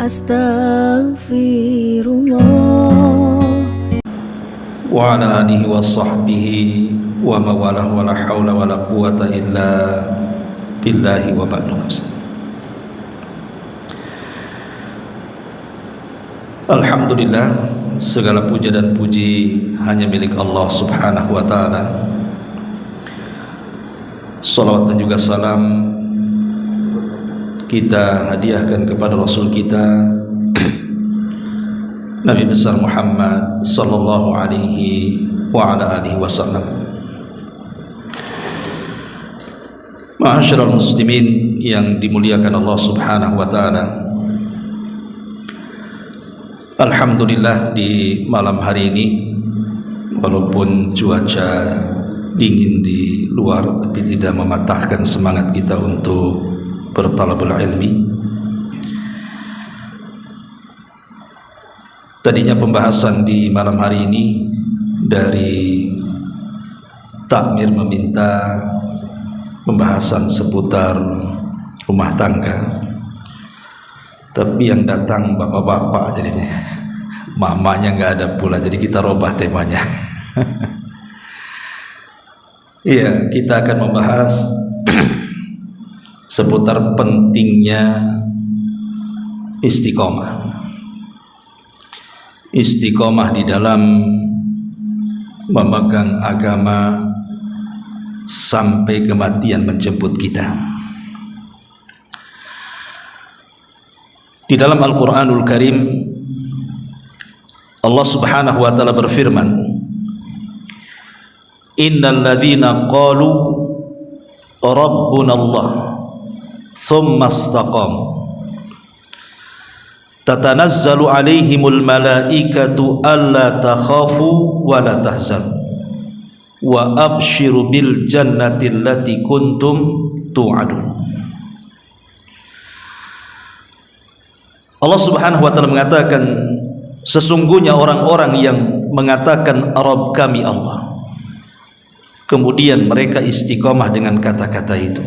Astaghfirullah. Wa ala alihi wa sahbihi wa mawalah wa la hawla wa la quwata illa billahi wa ba'du. Alhamdulillah, segala puja dan puji hanya milik Allah subhanahu wa ta'ala. Salawat dan juga salam kita hadiahkan kepada Rasul kita Nabi besar Muhammad sallallahu alaihi wa ala alihi wasallam. Ma'asyiral muslimin yang dimuliakan Allah subhanahu wa ta'ala, alhamdulillah di malam hari ini walaupun cuaca dingin di luar tapi tidak mematahkan semangat kita untuk bertalabul ilmi. Tadinya pembahasan di malam hari ini dari takmir meminta pembahasan seputar rumah tangga, tapi yang datang bapak-bapak jadinya, mamanya nggak ada pula, jadi kita robah temanya. Iya, kita akan membahas seputar pentingnya istiqomah. Istiqomah di dalam memegang agama sampai kematian menjemput kita. Di dalam Al-Quranul Karim Allah subhanahu wa ta'ala berfirman, innal ladzina qalu rabbuna Allah thumma istaqamu tatanazzalu alaihimul malaikatu alla takhafu wa la tahzanu wa abshiru bil jannati allati kuntum tu'adun. Allah subhanahu wa ta'ala mengatakan, sesungguhnya orang-orang yang mengatakan Rabb kami Allah, kemudian mereka istiqomah dengan kata-kata itu.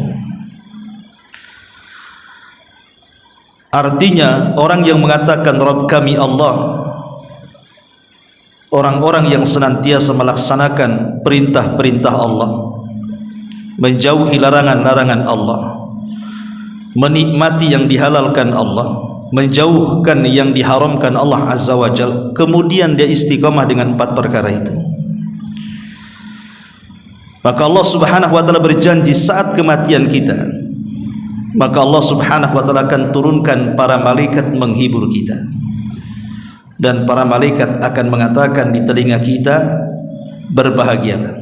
Artinya orang yang mengatakan Rabb kami Allah, orang-orang yang senantiasa melaksanakan perintah-perintah Allah, menjauhi larangan-larangan Allah, menikmati yang dihalalkan Allah, menjauhkan yang diharamkan Allah azza wa jalla, kemudian dia istiqomah dengan 4 perkara itu. Maka Allah subhanahu wa ta'ala berjanji saat kematian kita, maka Allah subhanahu wa ta'ala akan turunkan para malaikat menghibur kita, dan para malaikat akan mengatakan di telinga kita, berbahagialah,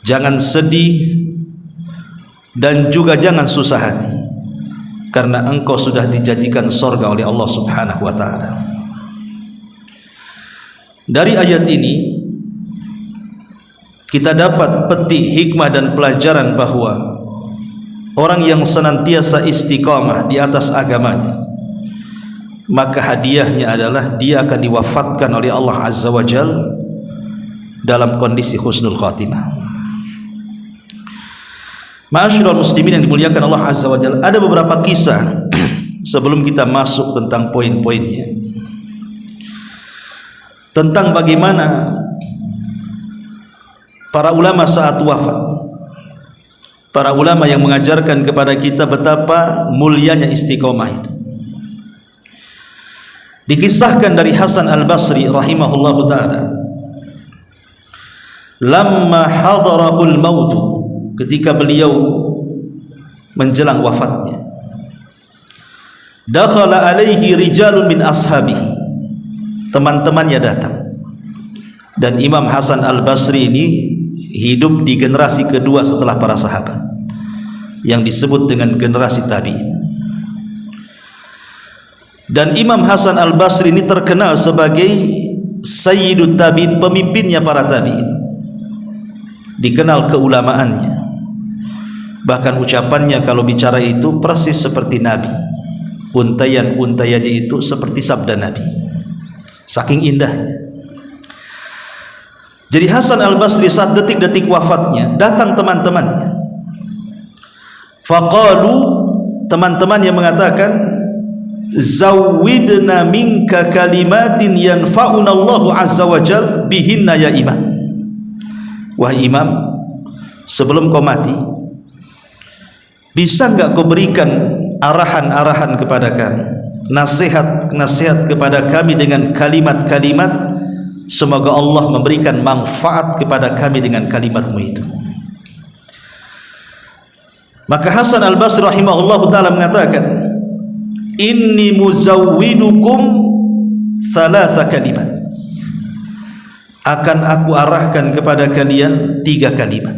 jangan sedih dan juga jangan susah hati, karena engkau sudah dijadikan surga oleh Allah subhanahu wa ta'ala. Dari ayat ini kita dapat petik hikmah dan pelajaran bahwa orang yang senantiasa istiqamah di atas agamanya, maka hadiahnya adalah dia akan diwafatkan oleh Allah azza wa jalla dalam kondisi husnul khatimah. Ma'asyiral muslimin yang dimuliakan Allah azza wa jalla, ada beberapa kisah sebelum kita masuk tentang poin-poinnya, tentang bagaimana para ulama saat wafat, para ulama yang mengajarkan kepada kita betapa mulianya istiqomah itu. Dikisahkan dari Hasan Al-Basri rahimahullahu ta'ala, lamma hadarahul mautu, ketika beliau menjelang wafatnya, dakhala alaihi rijalun min ashabihi, teman-temannya datang. Dan Imam Hasan Al-Basri ini hidup di generasi kedua setelah para sahabat, yang disebut dengan generasi tabi'in. Dan Imam Hasan Al-Basri ini terkenal sebagai Sayyidut Tabi'in, pemimpinnya para tabi'in, dikenal keulamaannya, bahkan ucapannya kalau bicara itu persis seperti Nabi, untayan-untayannya itu seperti sabda Nabi, saking indahnya. Jadi Hasan Al-Basri saat detik-detik wafatnya datang teman-temannya, faqalu, teman-temannya mengatakan, zawwidna minka kalimatin yanfa'una Allahu azza wa jal bihinna ya imam. Wahai imam, sebelum kau mati, bisa enggak kau berikan arahan-arahan kepada kami, nasihat-nasihat kepada kami dengan kalimat-kalimat, semoga Allah memberikan manfaat kepada kami dengan kalimatmu itu. Maka Hasan al-Basri rahimahullahu ta'ala mengatakan, inni muzawwidukum thalatha kalimat, akan aku arahkan kepada kalian 3 kalimat.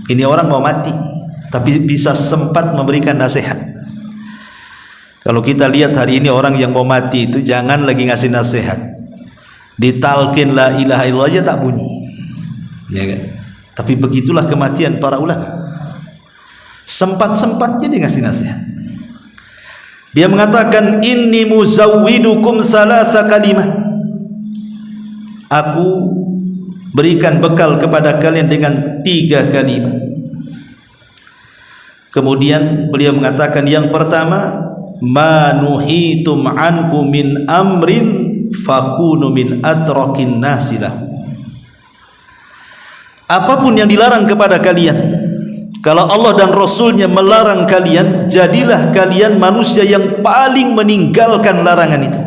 Ini orang mau mati tapi bisa sempat memberikan nasihat. Kalau kita lihat hari ini orang yang mau mati itu jangan lagi ngasih nasihat, ditalkin la ilaha illallah aja tak bunyi, ya kan? Tapi begitulah kematian para ulama, sempat-sempatnya dia ngasih nasihat. Dia mengatakan inni muzawwidukum thalatha kalimat, aku berikan bekal kepada kalian dengan 3 kalimat. Kemudian beliau mengatakan yang pertama, ma nuhitum anhu min amrin fakunu min atrakin nasilah. Apapun yang dilarang kepada kalian, kalau Allah dan Rasulnya melarang kalian, jadilah kalian manusia yang paling meninggalkan larangan itu.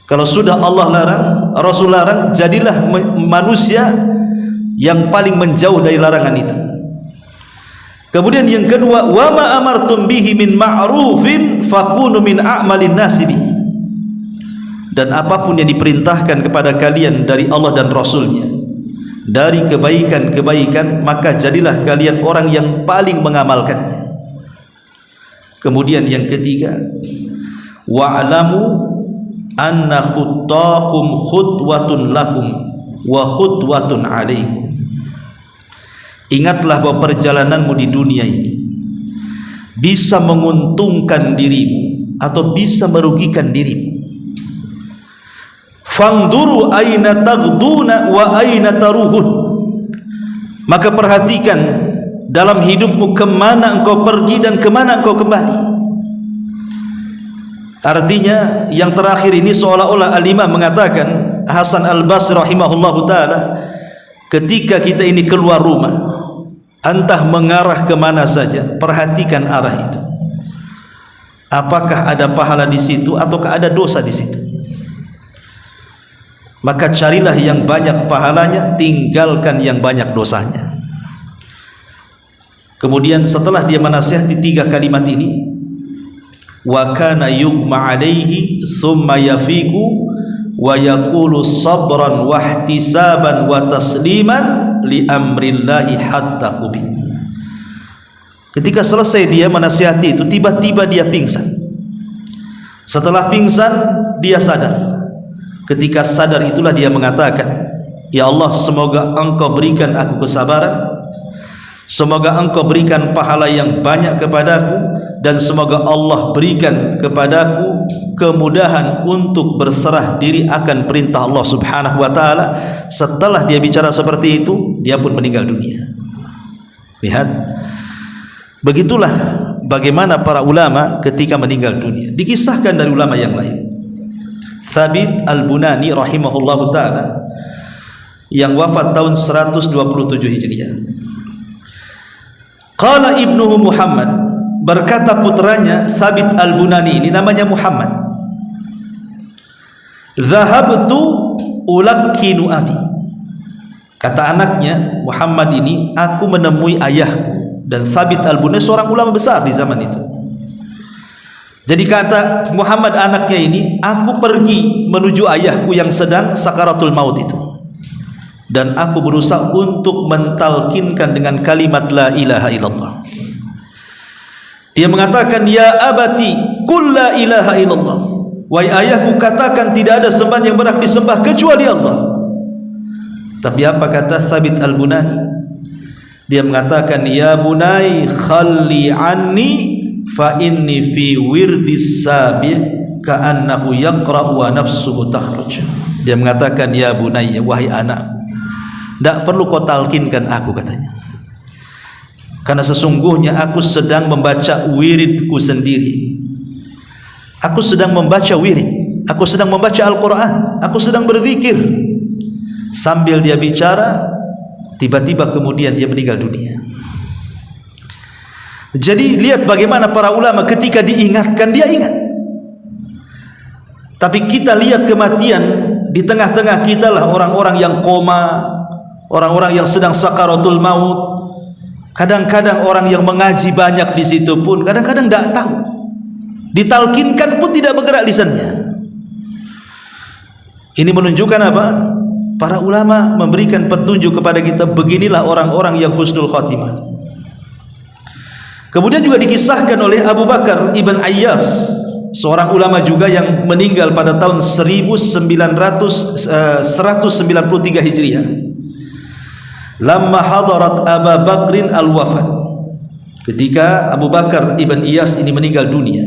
Kalau sudah Allah larang, Rasul larang, jadilah manusia yang paling menjauh dari larangan itu. Kemudian yang kedua, wa ma amartum bihi min ma'rufin fakunu min a'malin nasibi. Dan apapun yang diperintahkan kepada kalian dari Allah dan Rasulnya, dari kebaikan-kebaikan, maka jadilah kalian orang yang paling mengamalkannya. Kemudian yang ketiga, wa'lamu anna khuttakum khutwatun lakum wa khutwatun alaikum. Ingatlah bahwa perjalananmu di dunia ini bisa menguntungkan dirimu atau bisa merugikan dirimu. Fangduru aina taghduna wa aina taruhun. Maka perhatikan dalam hidupmu kemana engkau pergi dan kemana engkau kembali. Artinya yang terakhir ini seolah-olah al-imam mengatakan, Hasan al-Basri rahimahullahu ta'ala, ketika kita ini keluar rumah, entah mengarah kemana saja, perhatikan arah itu. Apakah ada pahala di situ ataukah ada dosa di situ? Maka carilah yang banyak pahalanya, tinggalkan yang banyak dosanya. Kemudian setelah dia menasihati 3 kalimat ini, wa kana yugma alaihi thumma yafiqu wa yaqulu sabran wa ihtisaban wa tasliman li amrillahi hatta qubid. Ketika selesai dia menasihati itu, tiba-tiba dia pingsan. Setelah pingsan dia sadar. Ketika sadar itulah dia mengatakan, ya Allah, semoga engkau berikan aku kesabaran, semoga engkau berikan pahala yang banyak kepadaku, dan semoga Allah berikan kepadaku kemudahan untuk berserah diri akan perintah Allah subhanahu wa ta'ala. Setelah dia bicara seperti itu, dia pun meninggal dunia. Lihat, begitulah bagaimana para ulama ketika meninggal dunia. Dikisahkan dari ulama yang lain, Thabit al-Bunani rahimahullahu ta'ala, yang wafat tahun 127 Hijriah. Qala ibnuhu Muhammad, berkata putranya Thabit al-Bunani, ini namanya Muhammad, zahabtu ulakkinu abi. Kata anaknya Muhammad ini, aku menemui ayahku. Dan Thabit al-Bunani seorang ulama besar di zaman itu. Jadi kata Muhammad anaknya ini, aku pergi menuju ayahku yang sedang sakaratul maut itu, dan aku berusaha untuk mentalkinkan dengan kalimat la ilaha illallah. Dia mengatakan, ya abati qul la ilaha illallah, wahai ayahku, katakan tidak ada sembahan yang berhak disembah kecuali Allah. Tapi apa kata Thabit al-Bunani? Dia mengatakan, ya bunai khalli anni fa inni fi wirdis sabi' ka'annahu yaqra'u wa nafsuhu takhruj. Dia mengatakan, ya bunai, wahai anakku, tidak perlu kau talkinkan aku, katanya, karena sesungguhnya aku sedang membaca wiridku sendiri. Aku sedang membaca wirid, aku sedang membaca Al-Quran, aku sedang berzikir. Sambil dia bicara, tiba-tiba kemudian dia meninggal dunia. Jadi lihat bagaimana para ulama ketika diingatkan, dia ingat. Tapi kita lihat kematian, di tengah-tengah kita lah orang-orang yang koma, orang-orang yang sedang sakaratul maut. Kadang-kadang orang yang mengaji banyak di situ pun kadang-kadang tidak tahu. Ditalkinkan pun tidak bergerak lisannya. Ini menunjukkan apa? Para ulama memberikan petunjuk kepada kita, beginilah orang-orang yang husnul khatimah. Kemudian juga dikisahkan oleh Abu Bakar ibn Ayyas, seorang ulama juga yang meninggal pada tahun 193 Hijriah. Lamma hadarat Abu Bakrin al-wafat, ketika Abu Bakar ibn Iyas ini meninggal dunia,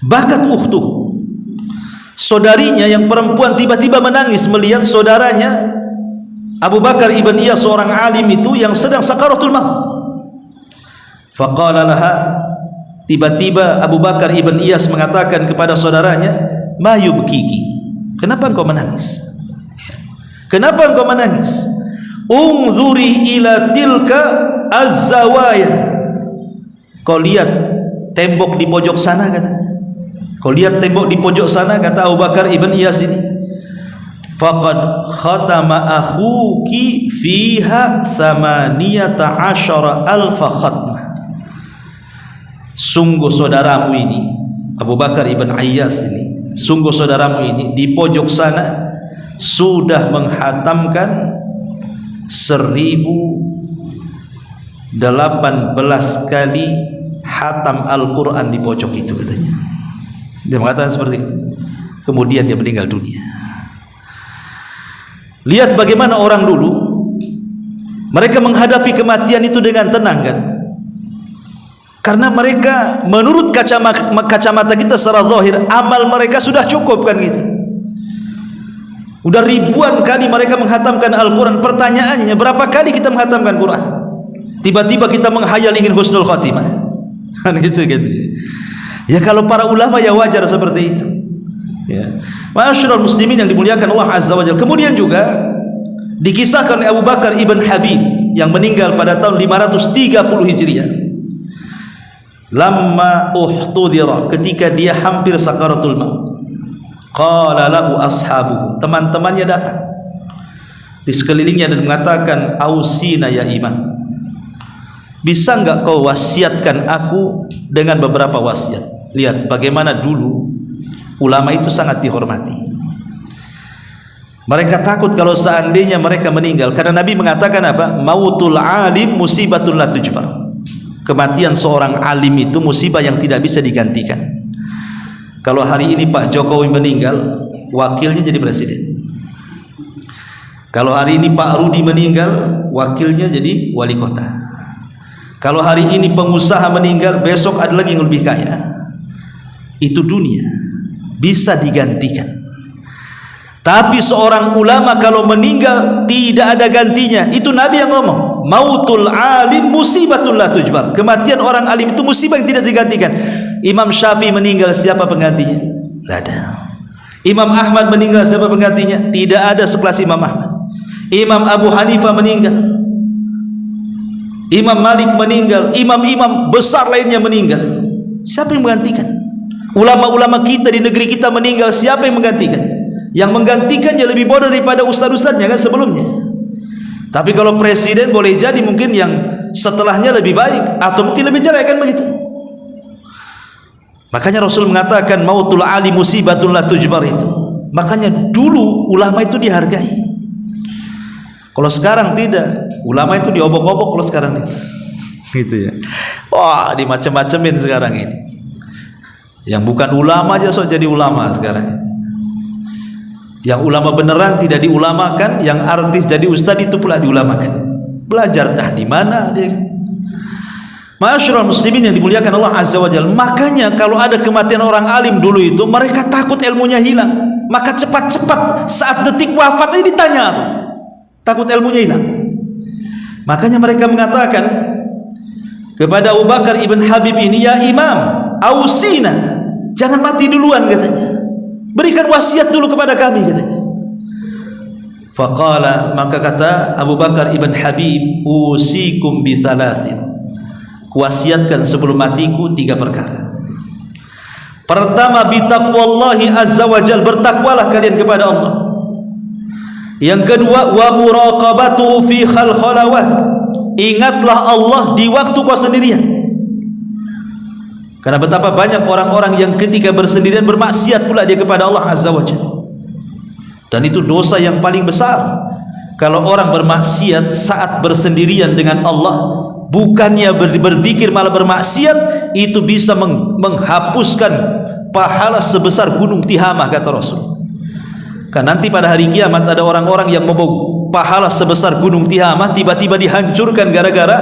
bakat ukhtuh, saudarinya yang perempuan tiba-tiba menangis melihat saudaranya Abu Bakar ibn Iyas, seorang alim itu yang sedang sakaratul maut. Faqala laha, tiba-tiba Abu Bakar ibn Iyas mengatakan kepada saudaranya, ma yubkiki, kenapa engkau menangis? Kenapa engkau menangis? Unzuri ila tilka az-zawaya, kau lihat tembok di pojok sana, katanya. Kau lihat tembok di pojok sana, kata Abu Bakar ibn Iyas ini. Faqad khatama akhuki fiha 18,000 khatmah. Sungguh saudaramu ini, Abu Bakar ibn Iyas ini, sungguh saudaramu ini di pojok sana sudah menghatamkan 1018 kali hatam Al-Quran di pojok itu, katanya. Dia mengatakan seperti itu. Kemudian dia meninggal dunia. Lihat bagaimana orang dulu, mereka menghadapi kematian itu dengan tenang, kan? Karena mereka menurut kacamata kita secara zahir, amal mereka sudah cukup, kan gitu. Udah ribuan kali mereka menghatamkan Al-Quran. Pertanyaannya, berapa kali kita menghatamkan Quran? Tiba-tiba kita menghayal ingin husnul khatimah, kan gitu. Ya kalau para ulama ya wajar seperti itu. Ya. Ma'asyiral muslimin yang dimuliakan Allah Azza wa Jalla. Kemudian juga dikisahkan oleh Abu Bakar ibn Habib yang meninggal pada tahun 530 Hijriah. Lamma uhtudira, ketika dia hampir sakaratul maut, qala lahu ashabuhu, teman-temannya datang di sekelilingnya dan mengatakan, ausina ya imam, bisa enggak kau wasiatkan aku dengan beberapa wasiat. Lihat bagaimana dulu ulama itu sangat dihormati. Mereka takut kalau seandainya mereka meninggal, karena Nabi mengatakan apa? Mautul alim musibatun la tujbar. Kematian seorang alim itu musibah yang tidak bisa digantikan. Kalau hari ini Pak Jokowi meninggal, wakilnya jadi presiden. Kalau hari ini Pak Rudi meninggal, wakilnya jadi wali kota. Kalau hari ini pengusaha meninggal, besok ada lagi yang lebih kaya. Itu dunia, bisa digantikan. Tapi seorang ulama kalau meninggal tidak ada gantinya. Itu Nabi yang ngomong, mautul alim musibatun la tujbar. Kematian orang alim itu musibah yang tidak digantikan. Imam Syafi'i meninggal, siapa penggantinya? Tidak ada. Imam Ahmad meninggal, siapa penggantinya? Tidak ada sekelas Imam Ahmad. Imam Abu Hanifah meninggal, Imam Malik meninggal, imam-imam besar lainnya meninggal, siapa yang menggantikan? Ulama-ulama kita di negeri kita meninggal, siapa yang menggantikan? Yang menggantikannya lebih bodoh daripada ustaz-ustaznya, kan, sebelumnya. Tapi kalau presiden boleh jadi mungkin yang setelahnya lebih baik atau mungkin lebih jelek, kan begitu. Makanya Rasul mengatakan mautul alim musibatun la tujbar itu. Makanya dulu ulama itu dihargai. Kalau sekarang tidak, ulama itu diobok-obok kalau sekarang ini. Gitu ya. Wah, dimacem-macemin sekarang ini. Yang bukan ulama aja sok jadi ulama sekarang ini. Yang ulama beneran tidak diulamakan, yang artis jadi ustaz itu pula diulamakan. Belajar tah di mana dia? Ma'asyiral muslimin yang dimuliakan Allah Azza wa Jalla. Makanya kalau ada kematian orang alim dulu itu, mereka takut ilmunya hilang. Maka cepat-cepat saat detik wafat ini ditanya tuh. Takut ilmunya hilang. Makanya mereka mengatakan kepada Abu Bakar ibn Habib ini, ya imam, ausina, Jangan mati duluan katanya. Berikan wasiat dulu kepada kami katanya. Faqala, maka kata Abu Bakar ibn Habib, usikum bi thalathin. Kuwasiatkan sebelum matiku 3 perkara. Pertama, bi taqwallahi azza wa jal, bertakwalah kalian kepada Allah. Yang kedua, wa muraqabatuhu fi khalawat, ingatlah Allah di waktu kau sendirian. Karena betapa banyak orang-orang yang ketika bersendirian bermaksiat pula dia kepada Allah azza wa jal. Dan itu dosa yang paling besar. Kalau orang bermaksiat saat bersendirian dengan Allah, bukannya berzikir malah bermaksiat, itu bisa menghapuskan pahala sebesar gunung Tihamah, kata Rasul. Kan nanti pada hari kiamat ada orang-orang yang membawa pahala sebesar gunung Tihamah, tiba-tiba dihancurkan gara-gara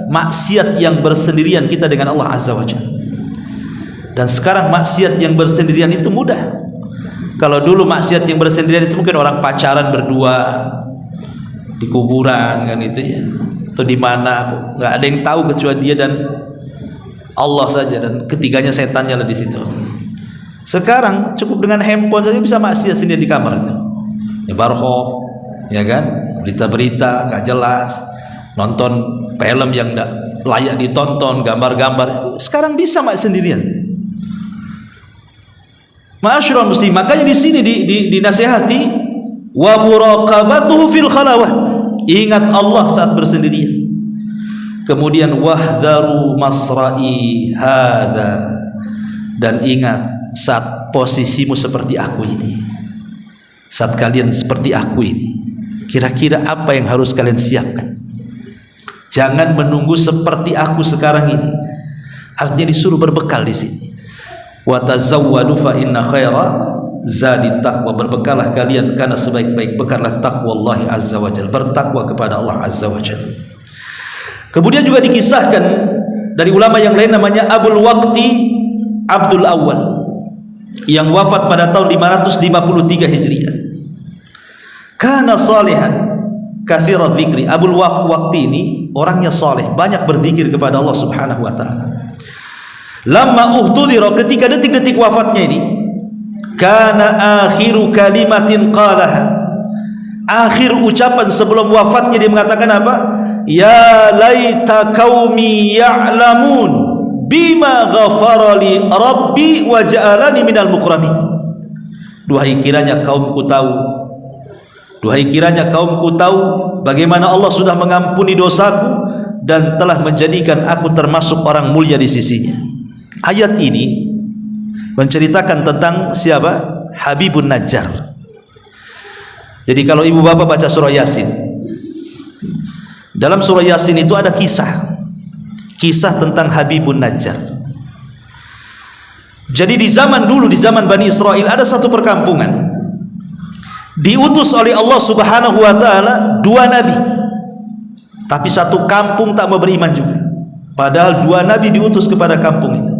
maksiat yang bersendirian kita dengan Allah azza wa jalla. Dan sekarang maksiat yang bersendirian itu mudah. Kalau dulu maksiat yang bersendirian itu mungkin orang pacaran berdua di kuburan kan itu ya, atau di mana, nggak ada yang tahu kecuali dia dan Allah saja, dan ketiganya setannya lah di situ. Sekarang cukup dengan handphone saja bisa maksiat sendiri di kamar itu. Nyebar hoax, ya kan? Berita-berita nggak jelas, nonton film yang nggak layak ditonton, gambar-gambar. Sekarang bisa maksiat sendirian. Ma'asyiral muslim, makanya di sini dinasihati wa muraqabatuhu fil khalawat, ingat Allah saat bersendirian. Kemudian wahdharu masra'i hadza, dan ingat saat posisimu seperti aku ini, saat kalian seperti aku ini, kira-kira apa yang harus kalian siapkan. Jangan menunggu seperti aku sekarang ini. Artinya disuruh berbekal di sini. Wa tazawwadu fa inna khaira zadi taqwa, berbekalah kalian karena sebaik-baik bekallah taqwallahi azza wa jalla, bertakwa kepada Allah azza wa jalla. Kemudian juga dikisahkan dari ulama yang lain, namanya Abul Waqti Abdul Awwal, yang wafat pada tahun 553 Hijriah. Kana salihan katsiran dzikri. Abul Waqti ini orangnya saleh, banyak berzikir kepada Allah Subhanahu wa taala. Lamma uhtudira, ketika detik-detik wafatnya ini, kana akhiru kalimatin qalaha, akhir ucapan sebelum wafatnya dia mengatakan apa? Ya laita qaumi ya'lamun bima ghafara li rabbi wa ja'alani minal mukramin. Duhai kiranya kaumku tahu, duhai kiranya kaumku tahu bagaimana Allah sudah mengampuni dosaku dan telah menjadikan aku termasuk orang mulia di sisinya. Ayat ini menceritakan tentang siapa? Habibun Najjar. Jadi kalau ibu bapak baca surah Yasin, dalam surah Yasin itu ada kisah tentang Habibun Najjar. Jadi di zaman dulu, di zaman Bani Israel, ada satu perkampungan diutus oleh Allah Subhanahu wa taala 2 nabi, tapi satu kampung tak mau beriman juga, padahal 2 nabi diutus kepada kampung itu.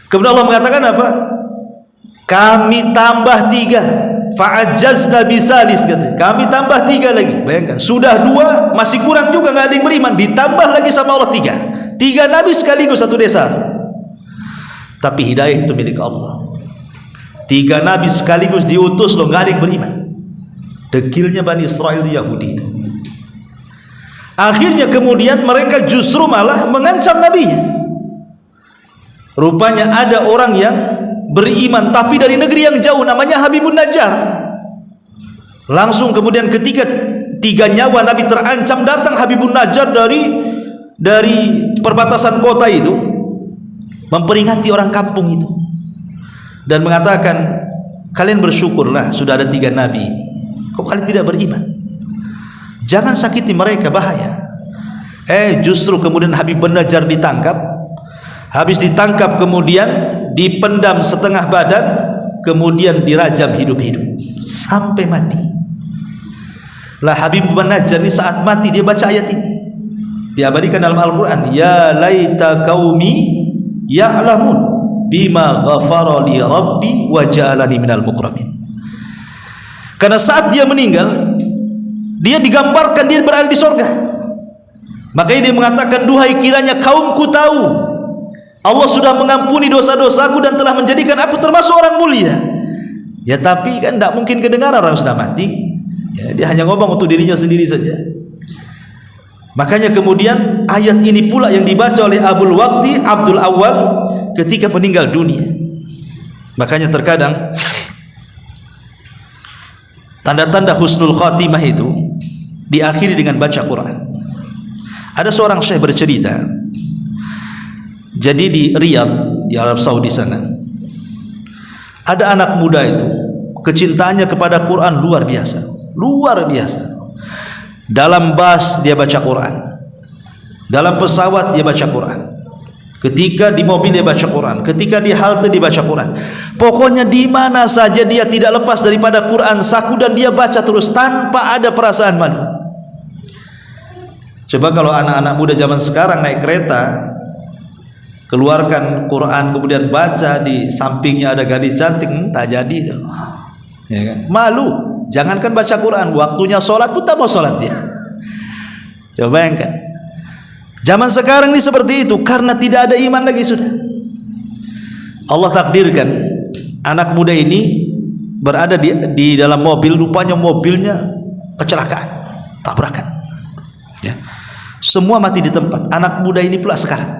Kemudian Allah mengatakan apa? Kami tambah 3, fa'ajazna bisalis, kata. Kami tambah 3 lagi. Bayangkan, sudah 2 masih kurang juga, nggak ada yang beriman, ditambah lagi sama Allah 3 nabi sekaligus satu desa. Tapi hidayah itu milik Allah. 3 nabi sekaligus diutus loh, nggak ada yang beriman. Dekilnya Bani Israel Yahudi itu. Akhirnya kemudian mereka justru malah mengancam nabinya. Rupanya ada orang yang beriman tapi dari negeri yang jauh, namanya Habibun Najjar. Langsung kemudian ketika 3 nyawa Nabi terancam, datang Habibun Najjar dari perbatasan kota itu, memperingati orang kampung itu dan mengatakan, kalian bersyukurlah sudah ada 3 nabi ini. Kok kalian tidak beriman? Jangan sakiti mereka, bahaya. Justru kemudian Habibun Najjar ditangkap. Habis ditangkap kemudian dipendam setengah badan, kemudian dirajam hidup-hidup sampai mati. Lah Habib bin Najjar ini saat mati dia baca ayat ini, diabadikan dalam Al-Quran. Ya laita qaumi ya'lamun bima ghafara li rabbi wa ja'alani minal mukramin. Karena saat dia meninggal, dia digambarkan dia berada di surga. Makanya dia mengatakan, duhai kiranya kaumku tahu Allah sudah sudah mengampuni dosa-dosaku dan telah menjadikan aku termasuk orang mulia. Ya tapi kan tidak mungkin kedengaran orang sudah mati. Ya, dia hanya ngomong untuk dirinya sendiri saja. Makanya kemudian ayat ini pula yang dibaca oleh Abdul Waqti Abdul Awal ketika meninggal dunia. Makanya terkadang tanda-tanda husnul khatimah itu diakhiri dengan baca Quran. Ada seorang syekh bercerita, jadi di Riyadh di Arab Saudi sana ada anak muda itu kecintaannya kepada Quran luar biasa, luar biasa. Dalam bus dia baca Quran, dalam pesawat dia baca Quran, ketika di mobil dia baca Quran, ketika di halte dia baca Quran. Pokoknya di mana saja dia tidak lepas daripada Quran saku dan dia baca terus tanpa ada perasaan malu. Coba kalau anak-anak muda zaman sekarang naik kereta, keluarkan Quran kemudian baca, di sampingnya ada gadis cantik, tak jadi tuh. Ya kan? Malu. Jangankan baca Quran, waktunya sholat pun tak mau sholat dia. Coba bayangkan. Zaman sekarang ini seperti itu karena tidak ada iman lagi sudah. Allah takdirkan anak muda ini berada di dalam mobil, rupanya mobilnya kecelakaan, tabrakan. Ya. Semua mati di tempat. Anak muda ini pula sekarat.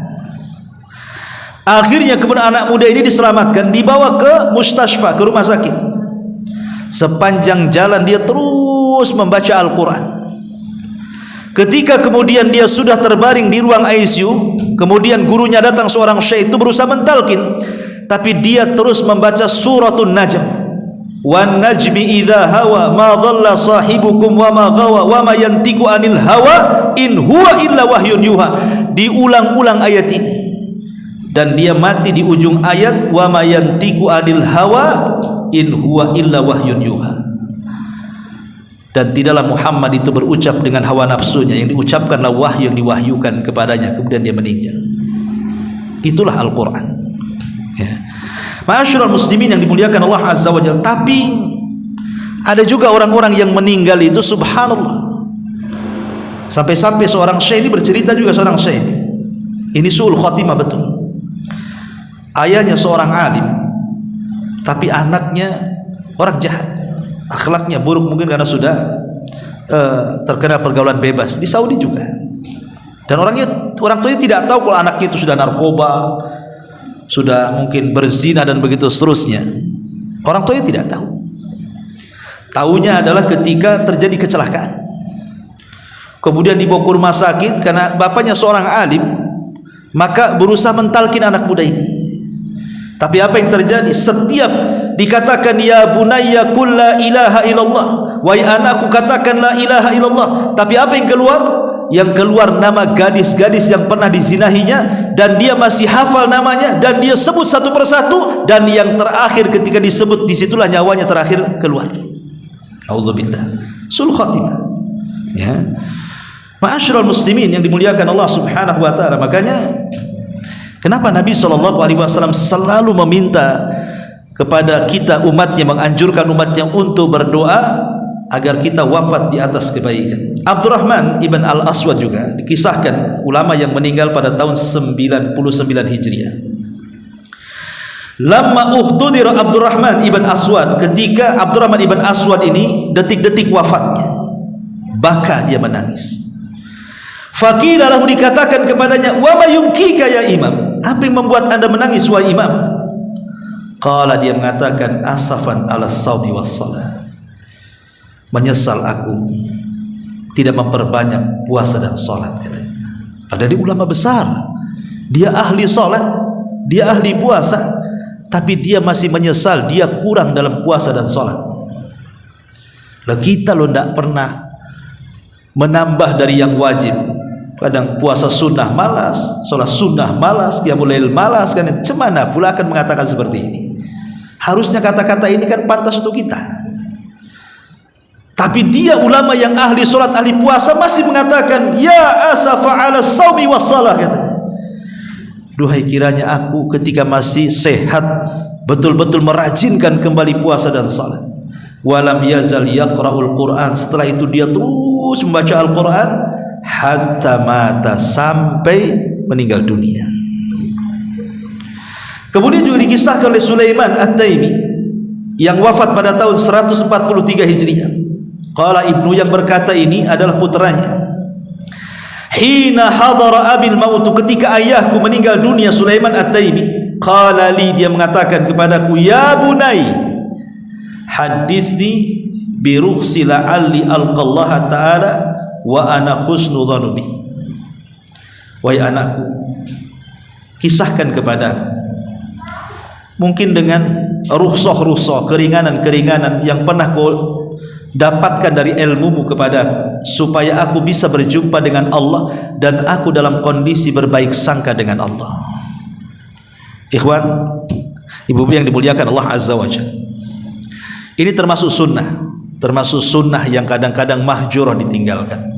Akhirnya kemudian anak muda ini diselamatkan, dibawa ke mustashfa, ke rumah sakit. Sepanjang jalan dia terus membaca Al-Quran. Ketika kemudian dia sudah terbaring di ruang ICU, kemudian gurunya datang, seorang syekh itu berusaha mentalkin, tapi dia terus membaca suratun Najm. Wan najmi idza hawa ma dhalla sahibukum wa ma ghawa wa ma yantiqu anil hawa in huwa illa wahyun yuha. Diulang-ulang ayat ini dan dia mati di ujung ayat wa ma yantiqu anil hawa in huwa illa wahyun yuha. Dan tidaklah Muhammad itu berucap dengan hawa nafsunya, yang diucapkanlah wahyu yang diwahyukan kepadanya, kemudian dia meninggal. Itulah Al-Quran. Ya. Ma'asyiral muslimin yang dimuliakan Allah Azza wa Jalla. Tapi ada juga orang-orang yang meninggal itu subhanallah. Sampai-sampai seorang syekh ini bercerita juga, seorang syekh ini su'ul khatimah betul. Ayahnya seorang alim, tapi anaknya orang jahat, akhlaknya buruk, mungkin karena sudah terkena pergaulan bebas di Saudi juga. Dan orang tuanya tidak tahu kalau anaknya itu sudah narkoba, sudah mungkin berzina dan begitu seterusnya. Orang tuanya tidak tahu. Taunya adalah ketika terjadi kecelakaan, kemudian dibawa ke rumah sakit karena bapaknya seorang alim, maka berusaha mentalkin anak muda ini. Tapi apa yang terjadi? Setiap dikatakan ya bunayya qul la ilaha illallah, wahai anakku katakan la ilaha illallah, tapi apa yang keluar? Yang keluar nama gadis-gadis yang pernah dizinahinya, dan dia masih hafal namanya dan dia sebut satu persatu, dan yang terakhir ketika disebut disitulah nyawanya terakhir keluar. Auzubillah. Sul khatimah. Ya. Ma'asyiral muslimin yang dimuliakan Allah Subhanahu wa taala. Makanya kenapa Nabi SAW selalu meminta kepada kita umatnya, menganjurkan umatnya untuk berdoa agar kita wafat di atas kebaikan. Abdurrahman ibn al-Aswad juga dikisahkan ulama yang meninggal pada tahun 99 Hijriah. Lamma uhtudira Abdurrahman ibn Aswad, ketika Abdurrahman ibn Aswad ini detik-detik wafatnya, baka dia menangis. Faqila lahu, dikatakan kepadanya, wa ma yubkika ya imam, apa yang membuat anda menangis wahai imam? Qala, dia mengatakan, asafan ala saumi was salat, menyesal aku tidak memperbanyak puasa dan salat, katanya. Padahal dia ulama besar, dia ahli salat, dia ahli puasa, tapi dia masih menyesal dia kurang dalam puasa dan salat. Lah kita lo tidak pernah menambah dari yang wajib. Kadang puasa sunnah malas, sholat sunnah malas, qiyamul lail malas, kan itu. Cemana pula akan mengatakan seperti ini? Harusnya kata-kata ini kan pantas untuk kita. Tapi dia ulama yang ahli sholat, ahli puasa masih mengatakan ya asafa ala saumi was salah, katanya. Duhai kiranya aku ketika masih sehat betul-betul merajinkan kembali puasa dan salat. Walam yazal yaqra'ul Quran, setelah itu dia terus membaca Al-Quran hatta mata, sampai meninggal dunia. Kemudian juga dikisahkan oleh Sulaiman At-Taimi yang wafat pada tahun 143 Hijriah. Qala ibnu, yang berkata ini adalah putranya. Hina hadara abil mautu, ketika ayahku meninggal dunia, Sulaiman At-Taimi, qala li, dia mengatakan kepadaku, ya bunai, hadithni bi rukhsi la'alli alqallaha ta'ala wa ana husnu dhanubi. Wahai anakku, kisahkan kepadaku, mungkin dengan rukhsah-rukhsah, keringanan-keringanan yang pernah kau dapatkan dari ilmumu kepadaku, supaya aku bisa berjumpa dengan Allah dan aku dalam kondisi berbaik sangka dengan Allah. Ikhwan, ibu-ibu yang dimuliakan Allah Azza wa Jalla, ini termasuk sunnah yang kadang-kadang mahjurah, ditinggalkan.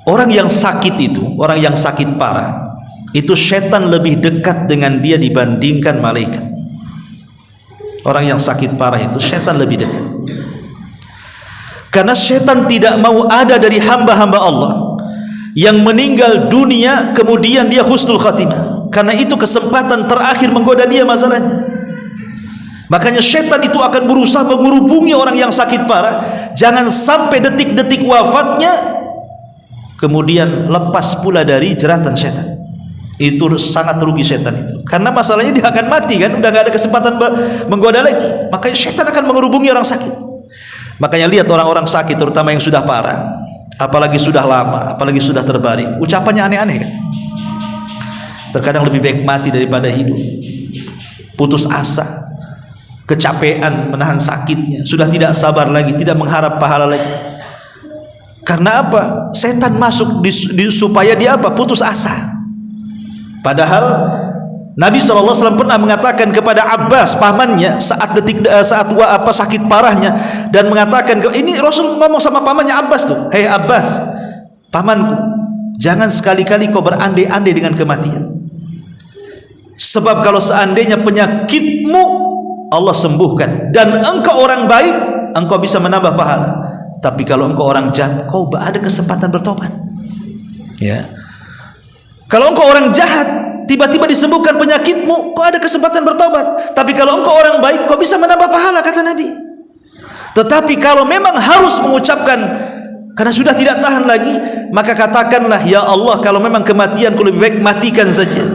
Orang yang sakit itu, orang yang sakit parah itu, setan lebih dekat dengan dia dibandingkan malaikat. Orang yang sakit parah itu setan lebih dekat, karena setan tidak mau ada dari hamba-hamba Allah yang meninggal dunia kemudian dia husnul khatimah, karena itu kesempatan terakhir menggoda dia masalahnya. Makanya setan itu akan berusaha menghubungi orang yang sakit parah, jangan sampai detik-detik wafatnya kemudian lepas pula dari jeratan setan. Itu sangat rugi setan itu, karena masalahnya dia akan mati kan, udah gak ada kesempatan menggoda lagi. Makanya setan akan menghubungi orang sakit. Makanya lihat orang-orang sakit, terutama yang sudah parah, apalagi sudah lama, apalagi sudah terbaring, ucapannya aneh-aneh kan. Terkadang lebih baik mati daripada hidup. Putus asa, kecapean menahan sakitnya, sudah tidak sabar lagi, tidak mengharap pahala lagi. Karena apa? Setan masuk supaya dia apa? Putus asa. Padahal Nabi SAW pernah mengatakan kepada Abbas, pamannya, saat sakit parahnya, dan mengatakan, ini Rasul ngomong sama pamannya Abbas tuh, hei Abbas, pamanku, jangan sekali-kali kau berandai-andai dengan kematian. Sebab kalau seandainya penyakitmu Allah sembuhkan dan engkau orang baik, engkau bisa menambah pahala. Tapi kalau engkau orang jahat, kau ada kesempatan bertobat. Ya. Kalau engkau orang jahat, tiba-tiba disembuhkan penyakitmu, kau ada kesempatan bertobat. Tapi kalau engkau orang baik, kau bisa menambah pahala, kata Nabi. Tetapi kalau memang harus mengucapkan karena sudah tidak tahan lagi, maka katakanlah, ya Allah, kalau memang kematianku lebih baik matikan saja.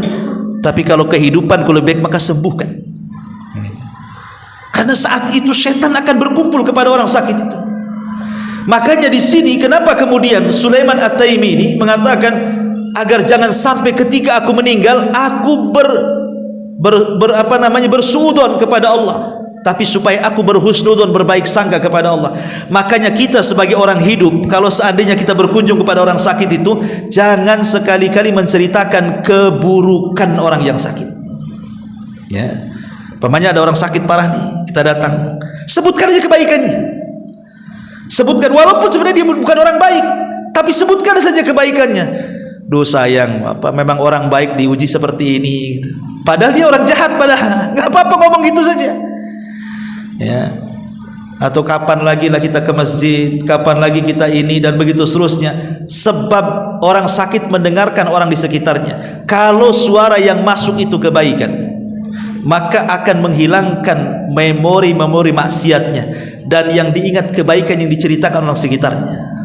Tapi kalau kehidupanku lebih baik, maka sembuhkan. Karena saat itu setan akan berkumpul kepada orang sakit itu. Makanya di sini kenapa kemudian Sulaiman At-Taimi ini mengatakan, agar jangan sampai ketika aku meninggal aku bersuudzon kepada Allah, tapi supaya aku berhusnudzon, berbaik sangka kepada Allah. Makanya kita sebagai orang hidup, kalau seandainya kita berkunjung kepada orang sakit itu, jangan sekali-kali menceritakan keburukan orang yang sakit. Ya, pamannya ada orang sakit parah nih, kita datang, sebutkan aja kebaikannya, sebutkan, walaupun sebenarnya dia bukan orang baik, tapi sebutkan saja kebaikannya. Duh sayang, memang orang baik diuji seperti ini, gitu. Padahal dia orang jahat, padahal nggak apa-apa ngomong gitu saja. Ya. Atau kapan lagi lah kita ke masjid, kapan lagi kita ini, dan begitu seterusnya. Sebab orang sakit mendengarkan orang di sekitarnya. Kalau suara yang masuk itu kebaikan, maka akan menghilangkan memori-memori maksiatnya, dan yang diingat kebaikan yang diceritakan orang sekitarnya.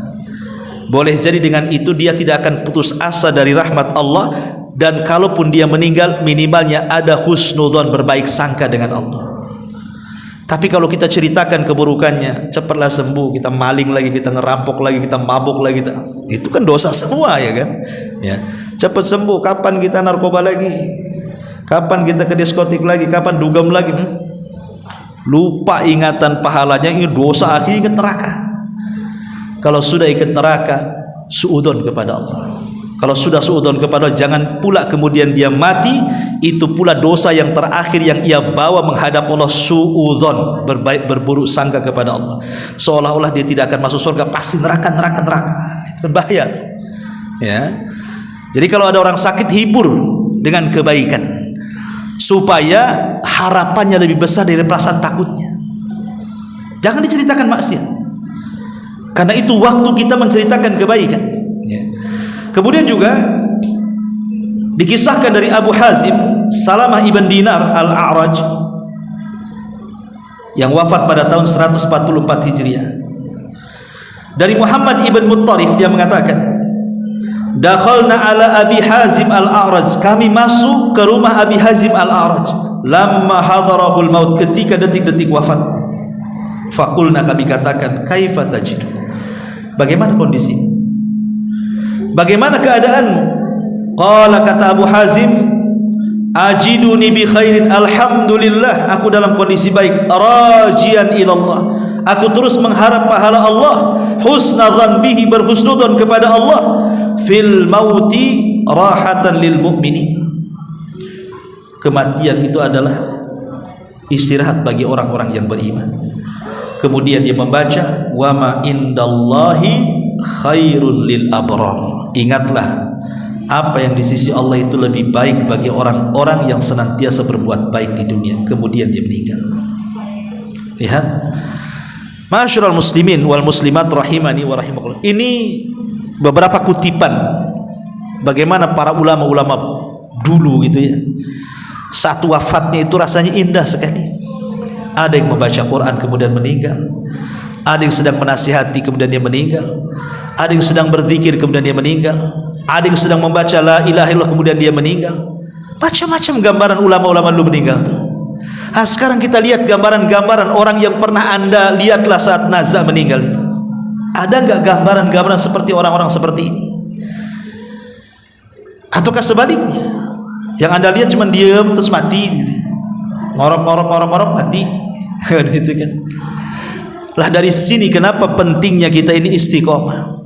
Boleh jadi dengan itu dia tidak akan putus asa dari rahmat Allah, dan kalaupun dia meninggal minimalnya ada husnudzon, berbaik sangka dengan Allah. Tapi kalau kita ceritakan keburukannya, cepatlah sembuh, kita maling lagi, kita ngerampok lagi, kita mabuk lagi, itu kan dosa semua, ya kan? Ya, cepat sembuh. Kapan kita narkoba lagi? Kapan kita ke diskotik lagi? Kapan dugem lagi? Lupa ingatan pahalanya, ini dosa, akhirnya ingat neraka. Kalau sudah ikut neraka, suudzon kepada Allah. Kalau sudah suudzon kepada Allah, jangan pula kemudian dia mati, itu pula dosa yang terakhir yang ia bawa menghadap Allah, suudzon, berburuk sangka kepada Allah, seolah-olah dia tidak akan masuk surga, pasti neraka. Itu bahaya tuh. Ya. Jadi kalau ada orang sakit, hibur dengan kebaikan, supaya harapannya lebih besar dari perasaan takutnya. Jangan diceritakan maksiat, karena itu waktu kita menceritakan kebaikan. Ya. Kemudian juga dikisahkan dari Abu Hazim Salamah ibn Dinar Al-A'raj yang wafat pada tahun 144 Hijriah. Dari Muhammad ibn Muttarif, dia mengatakan, dakhalna ala Abi Hazim Al-A'raj, kami masuk ke rumah Abi Hazim Al-A'raj lamma hadarahul maut, ketika detik-detik wafatnya. Fakulna, kami katakan, kaifa tajidu, bagaimana kondisi, bagaimana keadaanmu? Qala, kata Abu Hazim, ajiduni bi khairin, alhamdulillah, aku dalam kondisi baik, rajian ilallah, aku terus mengharap pahala Allah, husnadzan bihi, berhusnudzon kepada Allah, fil mauti rahatan lil mu'minin, kematian itu adalah istirahat bagi orang-orang yang beriman. Kemudian dia membaca, wa ma indallahi khairul lil abrar, ingatlah apa yang di sisi Allah itu lebih baik bagi orang-orang yang senantiasa berbuat baik di dunia. Kemudian dia meninggal. Lihat, ma'asyiral muslimin wal muslimat rahimani wa rahimakumullah. Ini beberapa kutipan bagaimana para ulama-ulama dulu gitu ya, saat wafatnya itu rasanya indah sekali. Ada yang membaca Quran kemudian meninggal, ada yang sedang menasihati kemudian dia meninggal, ada yang sedang berzikir kemudian dia meninggal, ada yang sedang membaca la ilaha illallah kemudian dia meninggal. Macam-macam gambaran ulama-ulama dulu meninggal. Nah, sekarang kita lihat gambaran-gambaran orang yang pernah Anda lihatlah saat nazah meninggal itu. Ada enggak gambaran-gambaran seperti orang-orang seperti ini? Ataukah sebaliknya, yang Anda lihat cuma diam terus mati gitu. Ngorok mati. Gitu kan. Lah dari sini kenapa pentingnya kita ini istiqomah.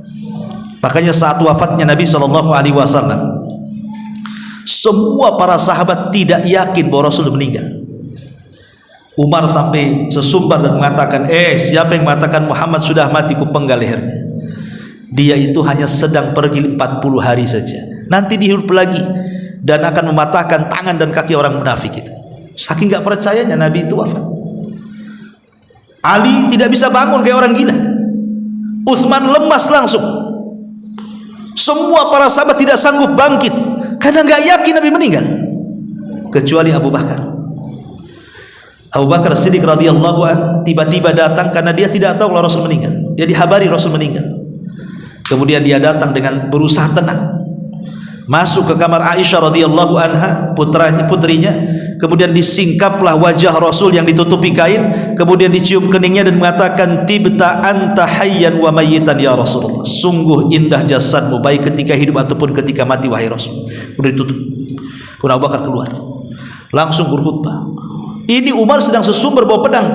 Makanya saat wafatnya Nabi SAW, semua para sahabat tidak yakin bahwa Rasul meninggal. Umar sampai sesumbar dan mengatakan, siapa yang mengatakan Muhammad sudah mati, ku penggal lehernya. Dia itu hanya sedang pergi 40 hari saja, nanti dihidup lagi dan akan mematahkan tangan dan kaki orang munafik itu. Saking gak percayanya Nabi itu wafat. Ali tidak bisa bangun kayak orang gila. Utsman lemas langsung. Semua para sahabat tidak sanggup bangkit karena gak yakin Nabi meninggal, kecuali Abu Bakar. Abu Bakar Siddiq radhiyallahu an tiba-tiba datang karena dia tidak tahu kalau Rasul meninggal. Dia dihabari Rasul meninggal. Kemudian dia datang dengan berusaha tenang, masuk ke kamar Aisyah radhiyallahu anha, putrinya. Kemudian disingkaplah wajah Rasul yang ditutupi kain, kemudian dicium keningnya dan mengatakan, tibta anta hayyan wa mayyitan ya Rasulullah, sungguh indah jasadmu baik ketika hidup ataupun ketika mati wahai Rasul. Kemudian ditutup. Kemudian Abu Bakar keluar langsung berkhutbah. Ini Umar sedang sesumber bawa pedang.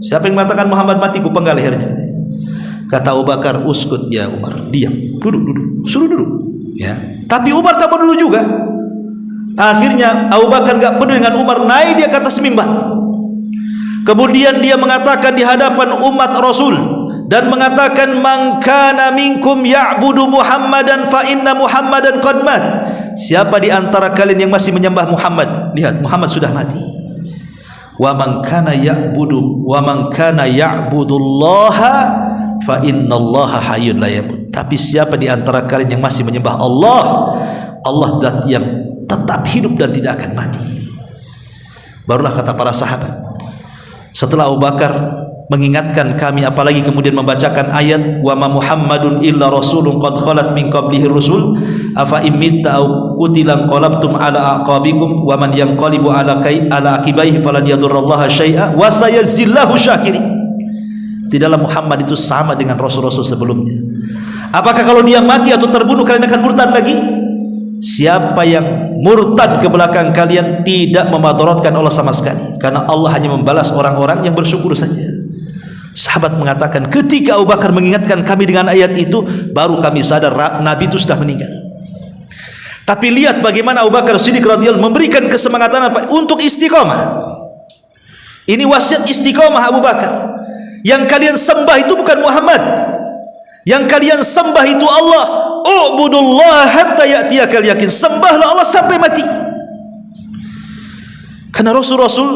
Siapa yang mengatakan Muhammad mati, ku penggal lehernya. Kata Abu Bakar, uskut ya Umar, diam, duduk, suruh duduk ya. Tapi Umar tak mau duduk juga. Akhirnya Abu Bakar gak peduli dengan Umar, naik dia ke atas mimbar. Kemudian dia mengatakan di hadapan umat Rasul dan mengatakan, man kana minkum ya'budu Muhammadan fa inna Muhammadan qad mat. Siapa di antara kalian yang masih menyembah Muhammad, lihat Muhammad sudah mati. Wa man kana ya'budullaha fa innallaha hayyun la yamut. Tapi siapa di antara kalian yang masih menyembah Allah, Allah zat yang tetap hidup dan tidak akan mati. Barulah kata para sahabat, setelah Abu Bakar mengingatkan kami, apalagi kemudian membacakan ayat, wa ma Muhammadun illa rasulun qad khalat min qablihi rusul afa imitta aw qutilan qalabtum ala aqabikum wa man yanqalibu ala akibaihi falan yadurrallaha syai'a wa sayazillahu syakirin. Tidaklah Muhammad itu sama dengan rasul-rasul sebelumnya. Apakah kalau dia mati atau terbunuh kalian akan murtad lagi? Siapa yang murtad ke belakang kalian tidak memadaratkan Allah sama sekali, karena Allah hanya membalas orang-orang yang bersyukur saja. Sahabat mengatakan, ketika Abu Bakar mengingatkan kami dengan ayat itu, baru kami sadar Nabi itu sudah meninggal. Tapi lihat bagaimana Abu Bakar Siddiq radhiyallahu memberikan kesemangatan apa? Untuk istiqomah. Ini wasiat istiqomah Abu Bakar. Yang kalian sembah itu bukan Muhammad, yang kalian sembah itu Allah. Ubudullah hatta ya'tiyakal yakin. Sembahlah Allah sampai mati. Karena Rasul-Rasul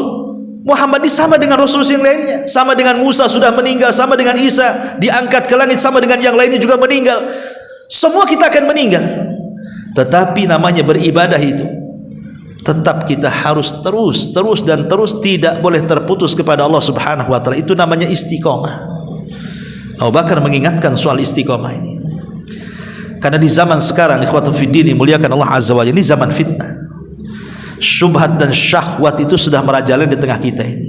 Muhammad ini sama dengan Rasul yang lainnya, sama dengan Musa sudah meninggal, sama dengan Isa diangkat ke langit, sama dengan yang lainnya juga meninggal. Semua kita akan meninggal. Tetapi namanya beribadah itu Tetap kita harus terus tidak boleh terputus kepada Allah Subhanahu wa taala. Itu namanya istiqomah. Abu Bakar mengingatkan soal istiqomah ini. Karena di zaman sekarang, ikhwatu fiddin, muliakan Allah Azza wa Jalla, ini zaman fitnah. Syubhat dan syahwat itu sudah merajalela di tengah kita ini.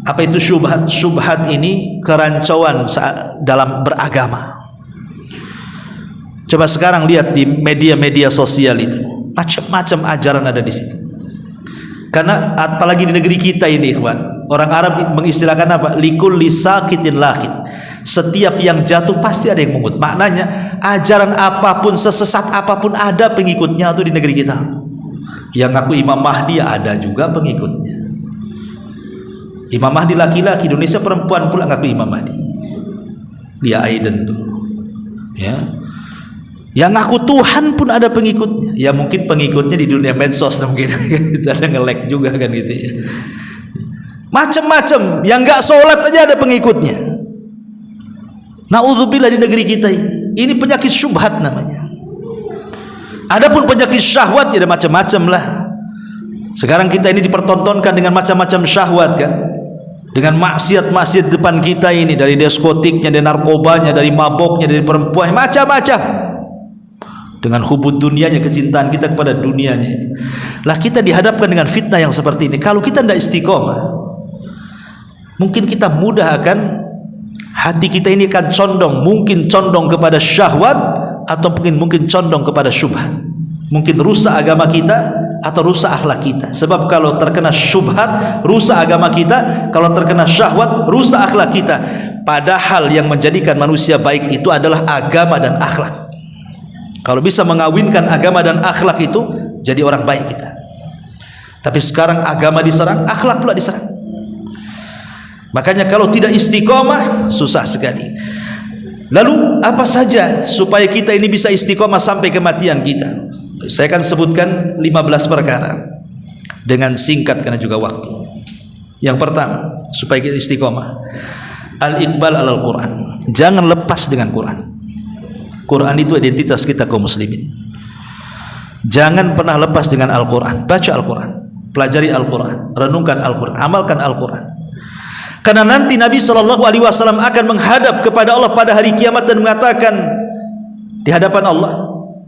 Apa itu syubhat? Syubhat ini kerancauan dalam beragama. Coba sekarang lihat di media-media sosial itu, macam-macam ajaran ada di situ. Karena apalagi di negeri kita ini, ikhwan, orang Arab mengistilahkan apa? Likulli sakitin lakit. Setiap yang jatuh pasti ada yang mungut. Maknanya ajaran apapun, sesesat apapun ada pengikutnya tuh di negeri kita. Yang ngaku Imam Mahdi ada juga pengikutnya. Imam Mahdi laki-laki, Indonesia perempuan pula ngaku Imam Mahdi. Dia Aiden tuh. Ya. Yang ngaku Tuhan pun ada pengikutnya. Ya mungkin pengikutnya di dunia medsos mungkin ada nge-like juga kan gitu ya. Macam-macam, yang enggak sholat aja ada pengikutnya. Na'udzubillah di negeri kita ini. Ini penyakit syubhat namanya. Adapun penyakit syahwat ya ada macam-macam lah. Sekarang kita ini dipertontonkan dengan macam-macam syahwat kan. Dengan maksiat-maksiat depan kita ini, dari diskotiknya, dari narkobanya, dari maboknya, dari perempuan, macam-macam. Dengan hubud dunianya, kecintaan kita kepada dunianya. Lah kita dihadapkan dengan fitnah yang seperti ini. Kalau kita tidak istiqomah, mungkin kita mudah akan, hati kita ini akan condong, mungkin condong kepada syahwat, atau mungkin condong kepada syubhat. Mungkin rusak agama kita atau rusak akhlak kita. Sebab kalau terkena syubhat, rusak agama kita. Kalau terkena syahwat, rusak akhlak kita. Padahal yang menjadikan manusia baik itu adalah agama dan akhlak. Kalau bisa mengawinkan agama dan akhlak itu, jadi orang baik kita. Tapi sekarang agama diserang, akhlak pula diserang. Makanya kalau tidak istiqomah, susah sekali. Lalu apa saja supaya kita ini bisa istiqomah sampai kematian kita? Saya akan sebutkan 15 perkara dengan singkat karena juga waktu. Yang pertama, supaya kita istiqomah, al-iqbal alal Quran. Jangan lepas dengan Quran. Quran itu identitas kita kaum muslimin. Jangan pernah lepas dengan Al-Quran. Baca Al-Quran, pelajari Al-Quran, renungkan Al-Quran, amalkan Al-Quran. Karena nanti Nabi SAW akan menghadap kepada Allah pada hari kiamat dan mengatakan di hadapan Allah,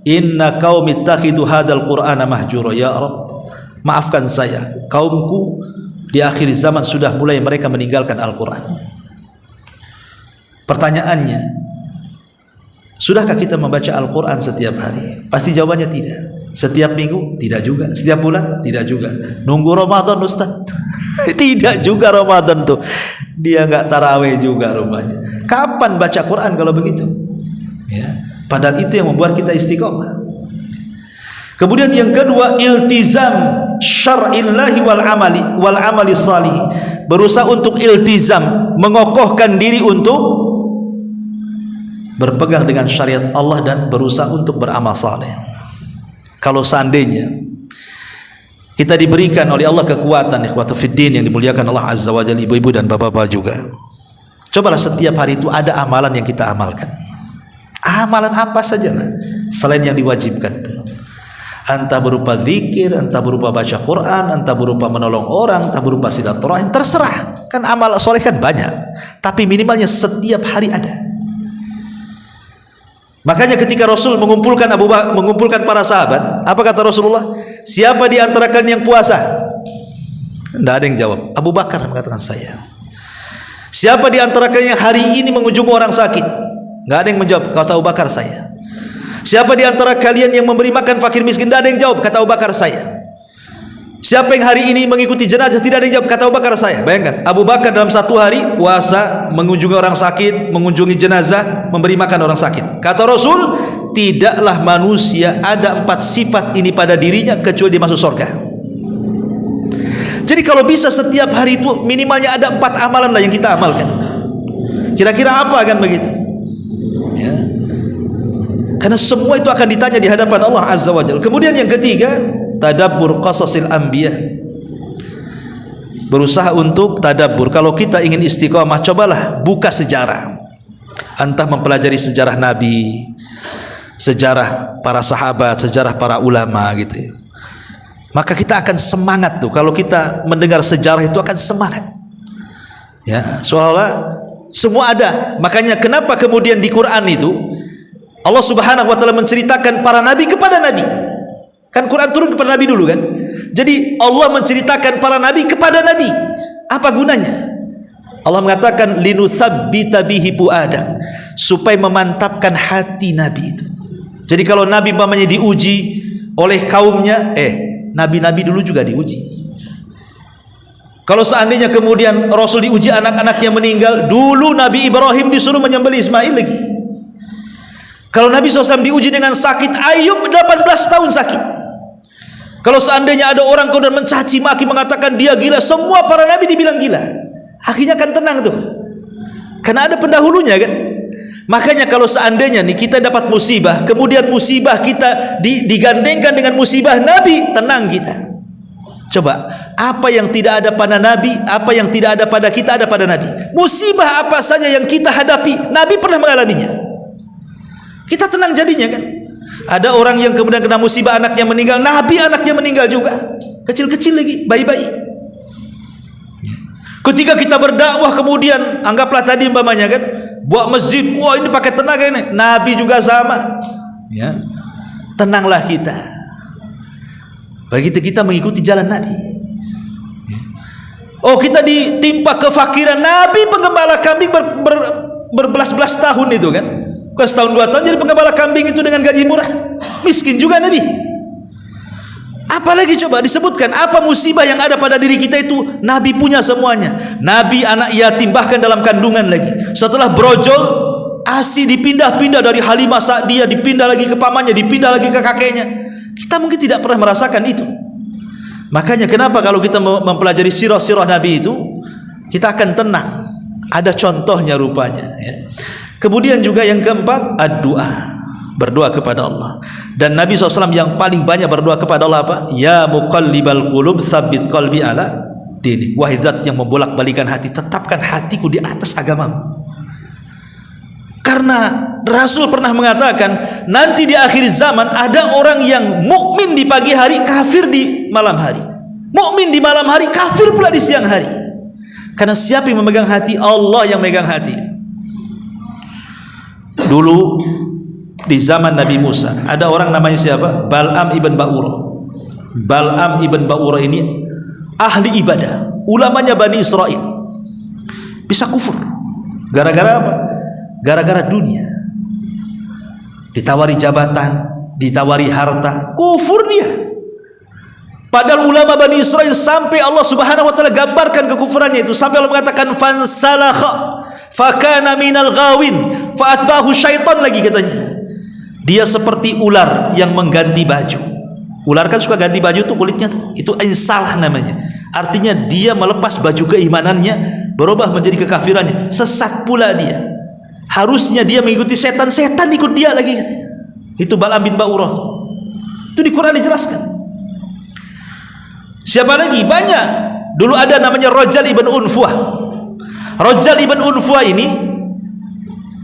inna qaumi ittakhidhu hadzal qur'ana mahjura, ya Rabb, maafkan saya, kaumku di akhir zaman sudah mulai mereka meninggalkan Al-Quran. Pertanyaannya, sudahkah kita membaca Al-Quran setiap hari? Pasti jawabannya tidak. Setiap minggu? Tidak juga. Setiap bulan? Tidak juga. Nunggu Ramadan Ustaz? Tidak juga Ramadan tuh. Dia enggak tarawih juga rupanya. Kapan baca Quran kalau begitu? Ya. Padahal itu yang membuat kita istiqomah. Kemudian yang kedua, iltizam syar'illahi wal amali salih. Berusaha untuk iltizam, mengokohkan diri untuk berpegang dengan syariat Allah dan berusaha untuk beramal saleh. Kalau seandainya kita diberikan oleh Allah kekuatan, ikhwatu fiddin yang dimuliakan Allah Azza wa Jalla, ibu-ibu dan bapak-bapak juga, cobalah setiap hari itu ada amalan yang kita amalkan. Amalan apa sajalah selain yang diwajibkan. Entah berupa zikir, entah berupa baca Quran, entah berupa menolong orang, entah berupa silaturahim, terserah. Kan amal soleh kan banyak, tapi minimalnya setiap hari ada. Makanya ketika Rasul mengumpulkan para sahabat, apa kata Rasulullah? Siapa di antara kalian yang puasa? Tidak ada yang jawab. Abu Bakar mengatakan saya. Siapa di antara kalian yang hari ini mengunjungi orang sakit? Tidak ada yang menjawab. Kata Abu Bakar saya. Siapa di antara kalian yang memberi makan fakir miskin? Tidak ada yang jawab. Kata Abu Bakar saya. Siapa yang hari ini mengikuti jenazah? Tidak ada yang jawab. Kata Abu Bakar saya. Bayangkan, Abu Bakar dalam satu hari puasa, mengunjungi orang sakit, mengunjungi jenazah, memberi makan orang sakit. Kata Rasul, tidaklah manusia ada 4 sifat ini pada dirinya kecuali dia masuk surga. Jadi kalau bisa setiap hari itu minimalnya ada 4 amalan lah yang kita amalkan. Kira-kira apa kan begitu? Ya. Karena semua itu akan ditanya di hadapan Allah Azza wa Jalla. Kemudian yang ketiga, tadabbur qasasil anbiya. Berusaha untuk tadabbur. Kalau kita ingin istiqomah, cobalah buka sejarah. Entah mempelajari sejarah Nabi, sejarah para sahabat, sejarah para ulama gitu ya. maka kita akan semangat tuh. Kalau kita mendengar sejarah itu akan semangat. Ya, seolah-olah semua ada. Makanya kenapa kemudian di Quran itu Allah Subhanahu wa taala menceritakan para nabi kepada nabi. Kan Quran turun kepada nabi dulu kan? Jadi Allah menceritakan para nabi kepada nabi. Apa gunanya? Allah mengatakan linutsabbita bihi fuadak, supaya memantapkan hati nabi itu. Jadi kalau nabi umpamanya diuji oleh kaumnya, nabi-nabi dulu juga diuji. Kalau seandainya kemudian Rasul diuji anak-anaknya meninggal, dulu Nabi Ibrahim disuruh menyembelih Ismail lagi. Kalau Nabi SAW diuji dengan sakit, Ayub 18 tahun sakit. Kalau seandainya ada orang kemudian mencaci maki mengatakan dia gila, semua para nabi dibilang gila. Akhirnya kan tenang tuh, karena ada pendahulunya kan. Makanya kalau seandainya nih kita dapat musibah, kemudian musibah kita digandengkan dengan musibah nabi, tenang kita. Coba, apa yang tidak ada pada nabi, apa yang tidak ada pada kita ada pada nabi. Musibah apa saja yang kita hadapi, nabi pernah mengalaminya. Kita tenang jadinya kan. Ada orang yang kemudian kena musibah anaknya meninggal, nabi anaknya meninggal juga, kecil-kecil lagi, bayi-bayi. Ketika kita berdakwah kemudian anggaplah tadi umpamanya kan, buat masjid, wah ini pakai tenaga ini, nabi juga sama. Ya, tenanglah kita. Begitu kita mengikuti jalan nabi. Oh, kita ditimpa kefakiran, nabi penggembala kambing berbelas-belas tahun itu kan. Setahun 2 tahun jadi penggembala kambing itu dengan gaji murah, miskin juga nabi. Apalagi coba disebutkan apa musibah yang ada pada diri kita itu nabi punya semuanya. Nabi anak yatim bahkan dalam kandungan lagi. Setelah brojol, ASI dipindah-pindah dari Halimah Sa'diyah, dipindah lagi ke pamannya, dipindah lagi ke kakeknya. Kita mungkin tidak pernah merasakan itu. Makanya kenapa kalau kita mempelajari sirah-sirah nabi itu, kita akan tenang. Ada contohnya rupanya ya. Kemudian juga yang keempat, ad-du'a, berdoa kepada Allah. Dan Nabi SAW yang paling banyak berdoa kepada Allah apa? Ya muqallibal qulub tsabbit qalbi ala dinik. Wahai zat yang membolak-balikan hati, tetapkan hatiku di atas agamamu. Karena Rasul pernah mengatakan, nanti di akhir zaman ada orang yang mukmin di pagi hari, kafir di malam hari. Mukmin di malam hari, kafir pula di siang hari. Karena siapa yang memegang hati? Allah yang memegang hati. Dulu di zaman Nabi Musa ada orang namanya siapa? Bal'am ibn Ba'urah. Bal'am ibn Ba'urah ini ahli ibadah, ulamanya Bani Israel. Bisa kufur gara-gara apa? Gara-gara dunia. Ditawari jabatan, ditawari harta, kufur dia. Padahal ulama Bani Israel sampai Allah Subhanahu wa taala gambarkan kekufurannya itu, sampai Allah mengatakan fansalakha fakana minal ghawin fa'atbahu syaitan lagi katanya. Dia seperti ular yang mengganti baju. Ular kan suka ganti baju tuh kulitnya tuh. Itu insalah namanya. Artinya dia melepas baju keimanannya, berubah menjadi kekafirannya. Sesat pula dia. Harusnya dia mengikuti setan, setan ikut dia lagi. Itu Bal'am bin Ba'urah. Itu di Quran dijelaskan. Siapa lagi? Banyak. Dulu ada namanya Rajal ibn Unfuah. Rajal ibn Unfuah ini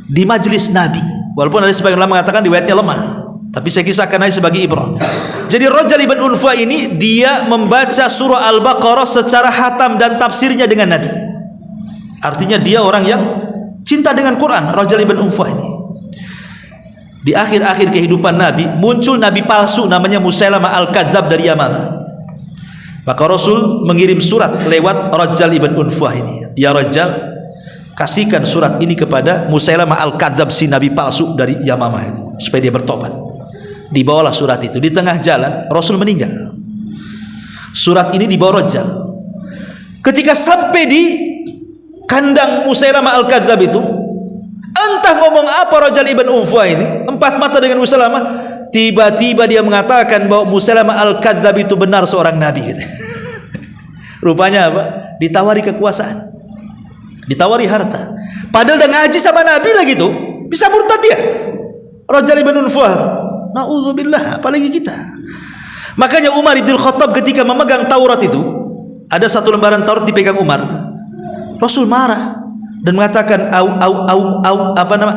di majelis Nabi, walaupun ada sebagian ulama mengatakan riwayatnya lemah, tapi saya kisahkan aja sebagai ibrah. Jadi Rajal ibn Unfuah ini dia membaca surah Al-Baqarah secara khatam dan tafsirnya dengan Nabi. Artinya dia orang yang cinta dengan Quran. Rajal ibn Unfuah ini di akhir-akhir kehidupan Nabi muncul nabi palsu namanya Musailamah al-Kadzab dari Yaman. Maka Rasul mengirim surat lewat Rajal ibn Unfuah ini. Ya Rajal, kasihkan surat ini kepada Musailamah al-Kadzab, si nabi palsu dari Yamamah itu, supaya dia bertobat. Dibawalah surat itu. Di tengah jalan Rasul meninggal. Surat ini dibawa Rajal. Ketika sampai di kandang Musailamah al-Kadzab itu, entah ngomong apa Rajal ibn Unfuah ini, empat mata dengan Musailamah. Tiba-tiba dia mengatakan bahwa Musailamah al-Kadzab itu benar seorang nabi gitu. Rupanya apa? Ditawari kekuasaan, ditawari harta. Padahal udah ngaji sama nabi lagi tuh, bisa murtad dia. Rajal ibn Unfuah. Na'udzubillah, apalagi kita. Makanya Umar ibn Khattab ketika memegang Taurat itu, ada satu lembaran Taurat dipegang Umar. Rasul marah dan mengatakan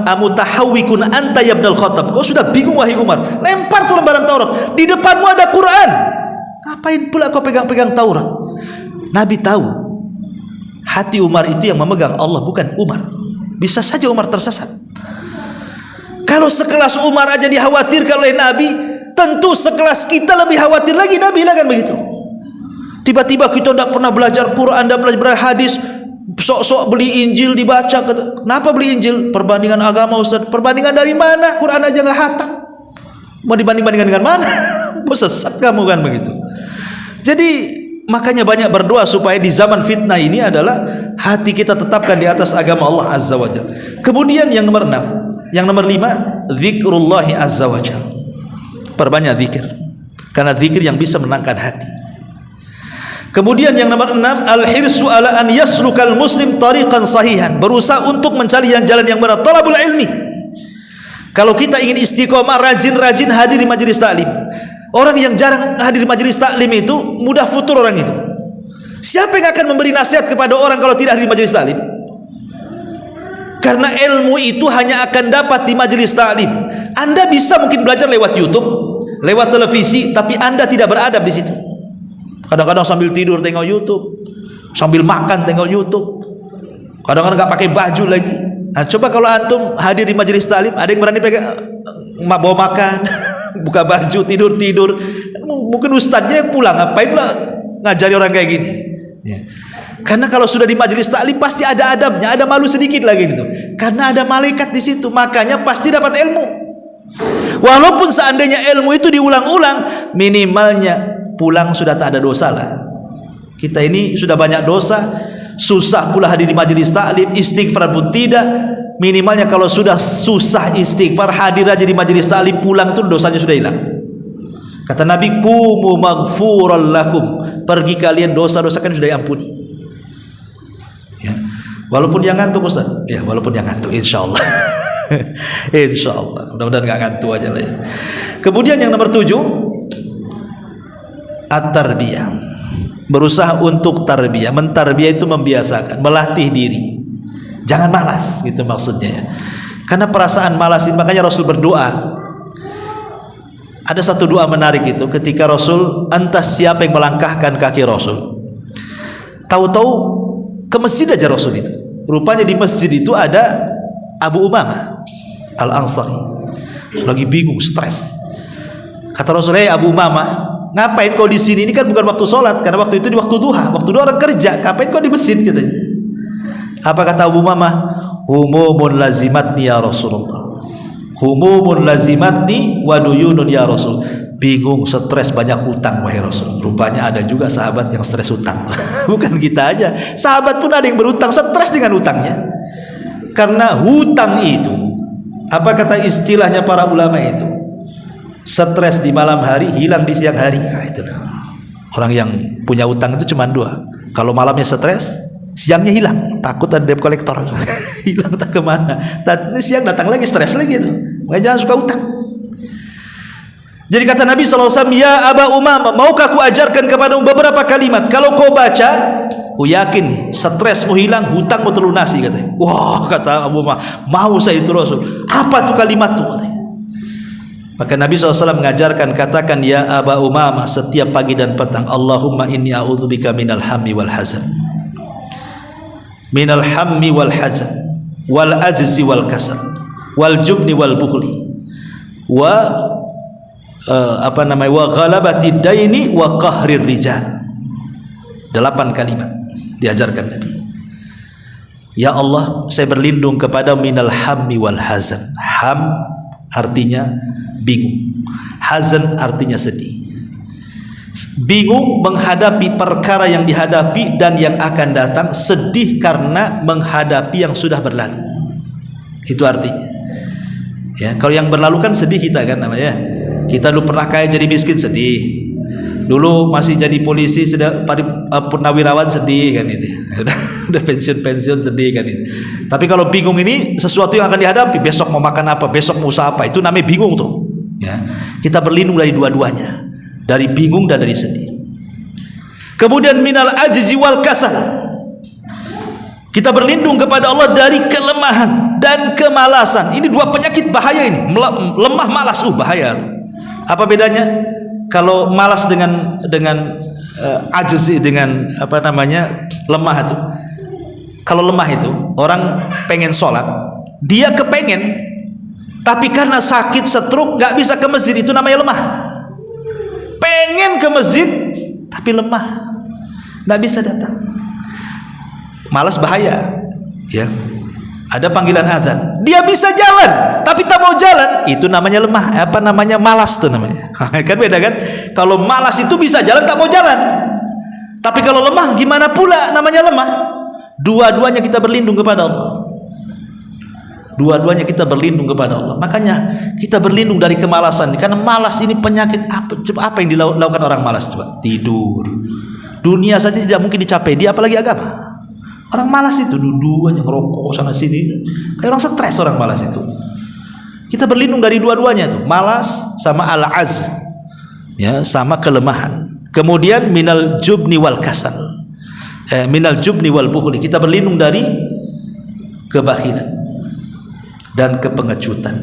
amutahawwikun anta ya Ibnul Khattab, kau sudah bingung wahai Umar, lempar tuh lembaran Taurat, di depanmu ada Quran, Ngapain pula kau pegang-pegang Taurat? Nabi tahu hati Umar itu yang memegang Allah, bukan Umar. Bisa saja Umar tersesat. Kalau sekelas Umar aja dikhawatirkan oleh Nabi, tentu sekelas kita lebih khawatir lagi. Nabi lah kan begitu. Tiba-tiba kita tidak pernah belajar Quran, tidak belajar hadis, sok-sok beli Injil dibaca. Kenapa beli Injil? Perbandingan agama Ustaz. Perbandingan dari mana? Quran aja nggak hatam. Mau dibanding-bandingkan dengan mana? Mau sesat kamu kan begitu. Jadi makanya banyak berdoa supaya di zaman fitnah ini adalah hati kita tetapkan di atas agama Allah Azza wa Jalla. Kemudian yang nomor 6, yang nomor 5, zikrullahi Azza wa Jalla. Perbanyak zikir, karena zikir yang bisa menenangkan hati. Kemudian yang nomor 6, al-hirsu ala an yaslukal muslim tariqan sahihan, berusaha untuk mencari jalan yang benar, talabul ilmi. Kalau kita ingin istiqomah, rajin-rajin hadir di majelis taklim. Orang yang jarang hadir di majelis taklim itu mudah futur orang itu. Siapa yang akan memberi nasihat kepada orang kalau tidak hadir di majelis taklim? Karena ilmu itu hanya akan dapat di majelis taklim. Anda bisa mungkin belajar lewat YouTube, lewat televisi, tapi Anda tidak beradab di situ. Kadang-kadang sambil tidur tengok YouTube, sambil makan tengok YouTube, kadang-kadang nggak pakai baju lagi. Nah, coba kalau antum hadir di majelis taklim, ada yang berani pegang bawa makan, buka baju, tidur. Mungkin ustadznya yang pulang, ngapain pula ngajari orang kayak gini? Ya. Karena kalau sudah di majelis taklim pasti ada adabnya, ada malu sedikit lagi gitu. Karena ada malaikat di situ, makanya pasti dapat ilmu. Walaupun seandainya ilmu itu diulang-ulang, minimalnya pulang sudah tak ada dosa lah. Kita ini sudah banyak dosa, susah pula hadir di majelis taklim, istighfar pun tidak. Minimalnya kalau sudah susah istighfar, hadir aja di majelis taklim, pulang itu dosanya sudah hilang. Kata Nabi, qumu maghfuran lakum, pergi kalian, dosa-dosa kan sudah diampuni. Ya. Walaupun yang ngantuk Ustaz, ya walaupun yang ngantuk, insyaallah. Insyaallah, mudah-mudahan nggak ngantuk aja lah ya. Kemudian yang nomor 7, at-tarbiyah. Berusaha untuk tarbiyah. Mentarbiyah itu membiasakan, melatih diri. Jangan malas, gitu maksudnya ya. Karena perasaan malas ini, makanya Rasul berdoa. Ada satu doa menarik itu ketika Rasul, entah siapa yang melangkahkan kaki Rasul. Tahu-tahu ke masjid aja Rasul itu. Rupanya di masjid itu ada Abu Umamah Al-Ansari. Lagi bingung, stres. Kata Rasul, "Hei Abu Umamah, ngapain kau di sini? Ini kan bukan waktu sholat, karena waktu itu di waktu duha. Waktu duha orang kerja. Ngapain kau di masjid?" katanya. Apa kata Abu Umamah? "Humumun lazimatni ya Rasulullah. Humumun lazimatni wa duyunun ya Rasul." Bingung, stres, banyak hutang wahai Rasul. Rupanya ada juga sahabat yang stres hutang. Bukan kita aja, sahabat pun ada yang berhutang, stres dengan hutangnya. Karena hutang itu, apa kata istilahnya para ulama itu? Stres di malam hari, hilang di siang hari. Nah, itulah. Orang yang punya utang itu cuma 2. Kalau malamnya stres, siangnya hilang. Takut ada debt collector. Hilang tak kemana. Tadi siang datang lagi, stres lagi itu. Makanya jangan suka utang. Jadi kata Nabi SAW, "Ya Aba Umamah, maukah ku ajarkan kepadamu beberapa kalimat? Kalau kau baca, ku yakin nih, stresmu hilang, hutangmu terlunasi," katanya. Wah, kata Abu Umamah, mau saya itu Rasul. Apa tuh kalimat tuh? Katanya. Maka Nabi SAW mengajarkan, katakan ya Aba Umamah setiap pagi dan petang, Allahumma inni a'udzubika minal hammi wal hazan. Minal hammi wal hazan, wal ajzi wal kasal, wal jubni wal bukhli, wa wa ghalabati daini wa qahrir rijal. 8 kalimat diajarkan Nabi. Ya Allah, saya berlindung kepada minal hammi wal hazan. Ham artinya bingung, hazan artinya sedih. Bingung menghadapi perkara yang dihadapi dan yang akan datang, sedih karena menghadapi yang sudah berlalu. Itu artinya. Ya, kalau yang berlalu kan sedih kita kan namanya. Kita dulu pernah kaya jadi miskin, sedih. Dulu masih jadi polisi, sudah purnawirawan, sedih kan itu. Udah pensiun sedih kan itu. Tapi kalau bingung ini sesuatu yang akan dihadapi, besok mau makan apa, besok mau usaha apa, itu namanya bingung tuh. Ya. Kita berlindung dari dua-duanya, dari bingung dan dari sedih. Kemudian minal ajzi wal kasal. Kita berlindung kepada Allah dari kelemahan dan kemalasan. Ini 2 penyakit bahaya ini. Lemah, malas, bahaya. Apa bedanya? kalau malas dengan ajiz, dengan lemah itu. Kalau lemah itu orang pengen sholat, dia kepengen, tapi karena sakit stroke nggak bisa ke masjid, itu namanya lemah. Pengen ke masjid tapi lemah, nggak bisa datang. Malas bahaya, ya. Ada panggilan adzan, dia bisa jalan tapi tak mau jalan, itu namanya lemah. Malas tuh namanya. Kan beda kan? Kalau malas itu bisa jalan tak mau jalan, tapi kalau lemah gimana pula namanya lemah. Dua-duanya kita berlindung kepada Allah. Dua-duanya kita berlindung kepada Allah. Makanya kita berlindung dari kemalasan, karena malas ini penyakit apa yang dilakukan orang malas? Coba tidur. Dunia saja tidak mungkin dicapai, dia apalagi agama. Orang malas itu duduk aja ngerokok sana sini, kayak orang stres. Orang malas itu kita berlindung dari dua-duanya tuh, malas sama al-azz, ya, sama kelemahan. Kemudian minal jubni wal kasal, minal jubni wal bukhli, kita berlindung dari kebakilan dan kepengecutan.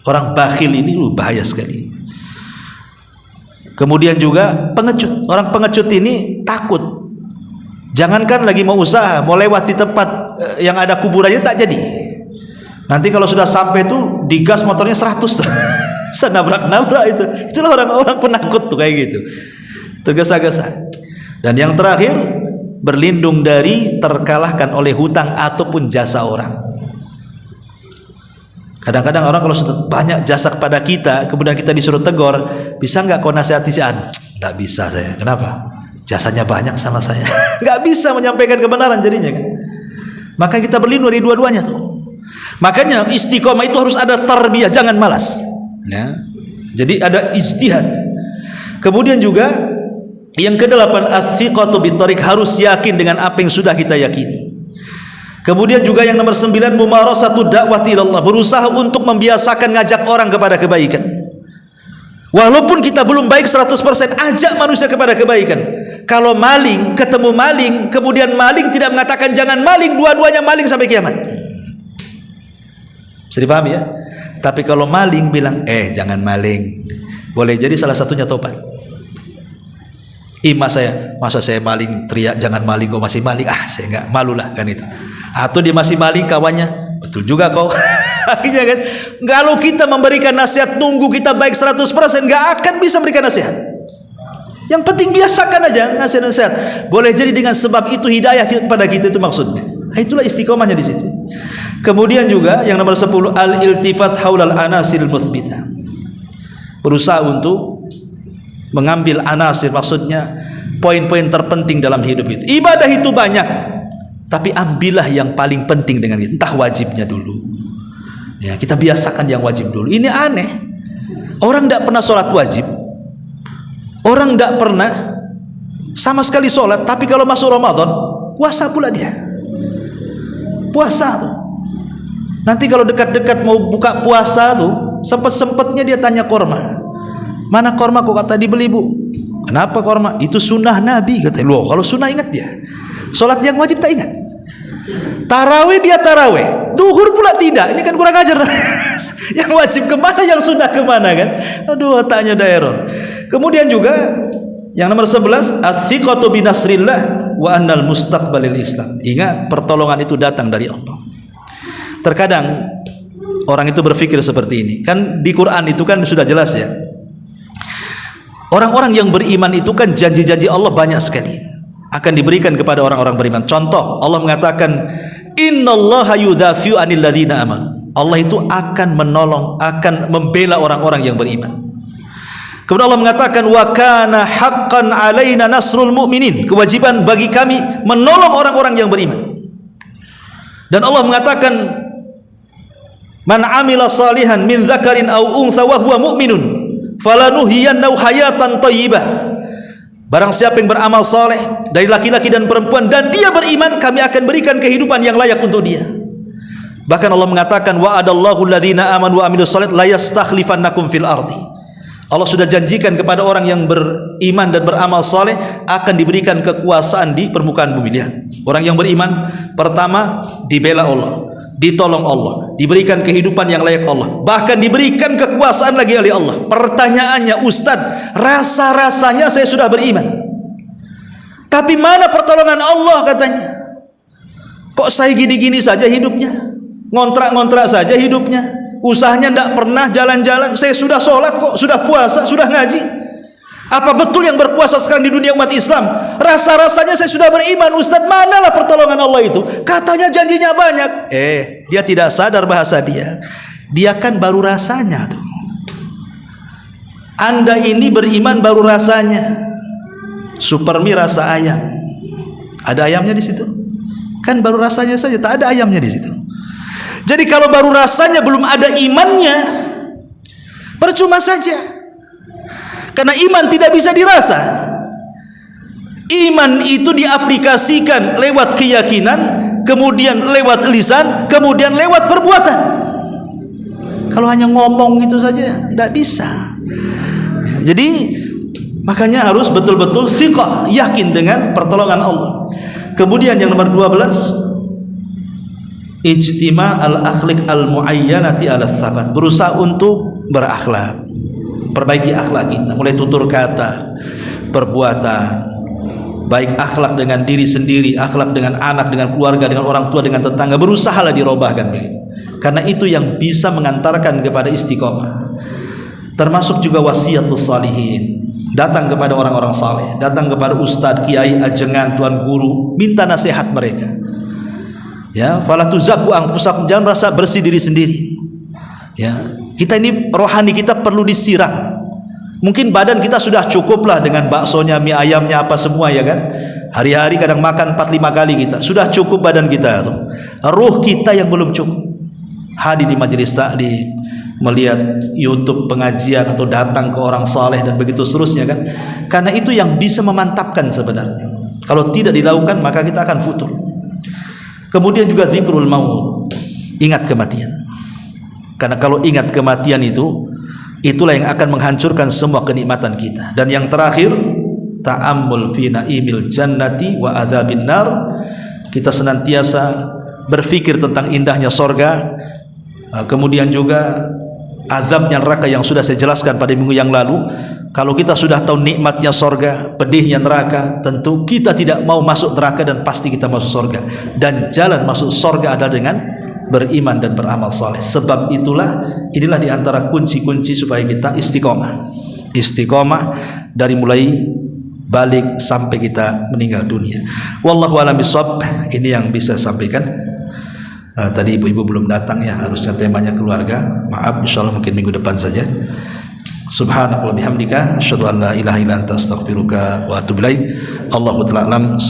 Orang bakhil ini bahaya sekali. Kemudian juga pengecut. Orang pengecut ini takut. Jangankan lagi mau usaha, mau lewat di tempat yang ada kuburannya tak jadi. Nanti kalau sudah sampai tuh digas motornya 100 tuh. Bisa nabrak-nabrak itu. Itulah orang-orang penakut tuh kayak gitu. Tergesa-gesa. Dan yang terakhir, berlindung dari terkalahkan oleh hutang ataupun jasa orang. Kadang-kadang orang kalau sudah banyak jasa kepada kita, kemudian kita disuruh tegur, bisa nggak kau nasihati si Anu? Nggak bisa saya. Kenapa? Jasanya banyak sama saya. Nggak bisa menyampaikan kebenaran jadinya kan. Maka kita berlindung dari dua-duanya tuh. Makanya istiqomah itu harus ada tarbiyah, jangan malas. Ya. Jadi ada ijtihad. Kemudian juga yang ke-8, as-siqatu bit-thariq, harus yakin dengan apa yang sudah kita yakini. Kemudian juga yang nomor 9, mumarasatu da'wati ilallah, berusaha untuk membiasakan ngajak orang kepada kebaikan. Walaupun kita belum baik 100%, ajak manusia kepada kebaikan. Kalau maling, ketemu maling, kemudian maling tidak mengatakan jangan maling, dua-duanya maling sampai kiamat. Bisa dipahami ya? Tapi kalau maling bilang, jangan maling, boleh jadi salah satunya tobat. Masa saya maling, teriak jangan maling, kok masih maling, saya nggak malu lah kan itu. Atau dia masih maling, kawannya, betul juga kau. Akhirnya kan, kalau kita memberikan nasihat nunggu kita baik 100%, nggak akan bisa memberikan nasihat. Yang penting biasakan aja nasihat-nasihat. Boleh jadi dengan sebab itu hidayah kepada kita, itu maksudnya. Itulah istiqomahnya di situ. Kemudian juga yang nomor 10, al-iltifat haulal anasiril muthbitah, berusaha untuk mengambil anasir, maksudnya poin-poin terpenting dalam hidup itu. Ibadah itu banyak, tapi ambillah yang paling penting dengan itu. Entah wajibnya dulu, ya, kita biasakan yang wajib dulu. Ini aneh, orang tidak pernah sholat wajib, orang tidak pernah sama sekali sholat, tapi kalau masuk Ramadan puasa pula dia. Puasa tuh, nanti kalau dekat-dekat mau buka puasa tuh, sempat-sempatnya dia tanya korma. Mana korma? Kok kata dibeli bu? Kenapa korma? Itu sunnah Nabi, kata. Loh, kalau sunnah ingat dia. Sholat yang wajib tak ingat. Tarawih dia tarawih, duhur pula tidak. Ini kan kurang ajar. Yang wajib kemana, yang sunnah kemana kan? Aduh, otaknya ada error. Kemudian juga yang nomor 11, as-siqatu binasrillah wa annal mustaqbalil Islam. Ingat, pertolongan itu datang dari Allah. Terkadang orang itu berpikir seperti ini. Kan di Quran itu kan sudah jelas ya. Orang-orang yang beriman itu kan janji-janji Allah banyak sekali akan diberikan kepada orang-orang beriman. Contoh, Allah mengatakan, innallaha yudhafi'u 'anil ladzina amanu. Allah itu akan menolong, akan membela orang-orang yang beriman. Kemudian Allah mengatakan, wa kana haqqan 'alaina nasrul mu'minin. Kewajiban bagi kami menolong orang-orang yang beriman. Dan Allah mengatakan, man 'amila salihan min dzakarin aw untha wa huwa mu'minun falanuhyiyannahu hayatan thayyibah. Barang siapa yang beramal saleh dari laki-laki dan perempuan dan dia beriman, kami akan berikan kehidupan yang layak untuk dia. Bahkan Allah mengatakan, wa'adallahu alladhina amanu wa amilus shalihat la yastakhlifannakum fil ardi. Allah sudah janjikan kepada orang yang beriman dan beramal saleh akan diberikan kekuasaan di permukaan bumi. Lihat, orang yang beriman pertama dibela Allah, ditolong Allah, diberikan kehidupan yang layak Allah, bahkan diberikan kekuasaan lagi oleh Allah. Pertanyaannya, Ustadz, rasa-rasanya saya sudah beriman, tapi mana pertolongan Allah katanya? Kok saya gini-gini saja hidupnya, ngontrak-ngontrak saja hidupnya, usahanya tidak pernah jalan-jalan. Saya sudah sholat kok, sudah puasa, sudah ngaji. Apa betul yang berkuasa sekarang di dunia umat Islam? Rasa-rasanya saya sudah beriman, Ustadz, manalah pertolongan Allah itu? Katanya janjinya banyak. Dia tidak sadar bahasa dia kan baru rasanya tuh. Anda ini beriman baru rasanya. Supermi rasa ayam, ada ayamnya di situ? Kan baru rasanya saja, tak ada ayamnya di situ. Jadi kalau baru rasanya belum ada imannya, percuma saja. Karena iman tidak bisa dirasa. Iman itu diaplikasikan lewat keyakinan, kemudian lewat lisan, kemudian lewat perbuatan. Kalau hanya ngomong gitu saja tidak bisa. Jadi makanya harus betul-betul thiqah, yakin dengan pertolongan Allah. Kemudian yang nomor 12, ijtima al-akhlaq al-muayyanati ala tsabat, berusaha untuk berakhlak, perbaiki akhlak kita, mulai tutur kata, perbuatan, baik akhlak dengan diri sendiri, akhlak dengan anak, dengan keluarga, dengan orang tua, dengan tetangga, berusahalah dirobahkan begitu. Karena itu yang bisa mengantarkan kepada istiqomah. Termasuk juga wasiatus salihin, datang kepada orang-orang saleh, datang kepada ustadz, kiai, ajengan, tuan guru, minta nasihat mereka. Ya, fala tuzakku anfusakum, jangan rasa bersih diri sendiri. Ya, kita ini rohani kita perlu disiram. Mungkin badan kita sudah cukup lah dengan baksonya, mie ayamnya, apa semua ya kan. Hari-hari kadang makan 4-5 kali kita, sudah cukup badan kita tuh. Ruh kita yang belum cukup. Hadir di majelis taklim, melihat YouTube pengajian atau datang ke orang saleh dan begitu seterusnya kan. Karena itu yang bisa memantapkan sebenarnya. Kalau tidak dilakukan maka kita akan futur. Kemudian juga zikrul maut, ingat kematian. Karena kalau ingat kematian itu, itulah yang akan menghancurkan semua kenikmatan kita. Dan yang terakhir, ta'ammul fi naimil jannati wa adzabin nar. Kita senantiasa berfikir tentang indahnya sorga, kemudian juga azabnya neraka yang sudah saya jelaskan pada minggu yang lalu. Kalau kita sudah tahu nikmatnya sorga, pedihnya neraka, tentu kita tidak mau masuk neraka dan pasti kita masuk sorga. Dan jalan masuk sorga adalah dengan beriman dan beramal soleh. Sebab inilah diantara kunci-kunci supaya kita istiqomah. Istiqomah dari mulai balik sampai kita meninggal dunia. Wallahu a'lam bishawab. Ini yang bisa saya sampaikan. Tadi ibu-ibu belum datang ya, harusnya temanya keluarga. Maaf, insyaallah mungkin minggu depan saja. Subhanakallah bihamdika asyhadu an la ilaha illa anta astaghfiruka wa atubu ilaik. Allahu ta'ala alam.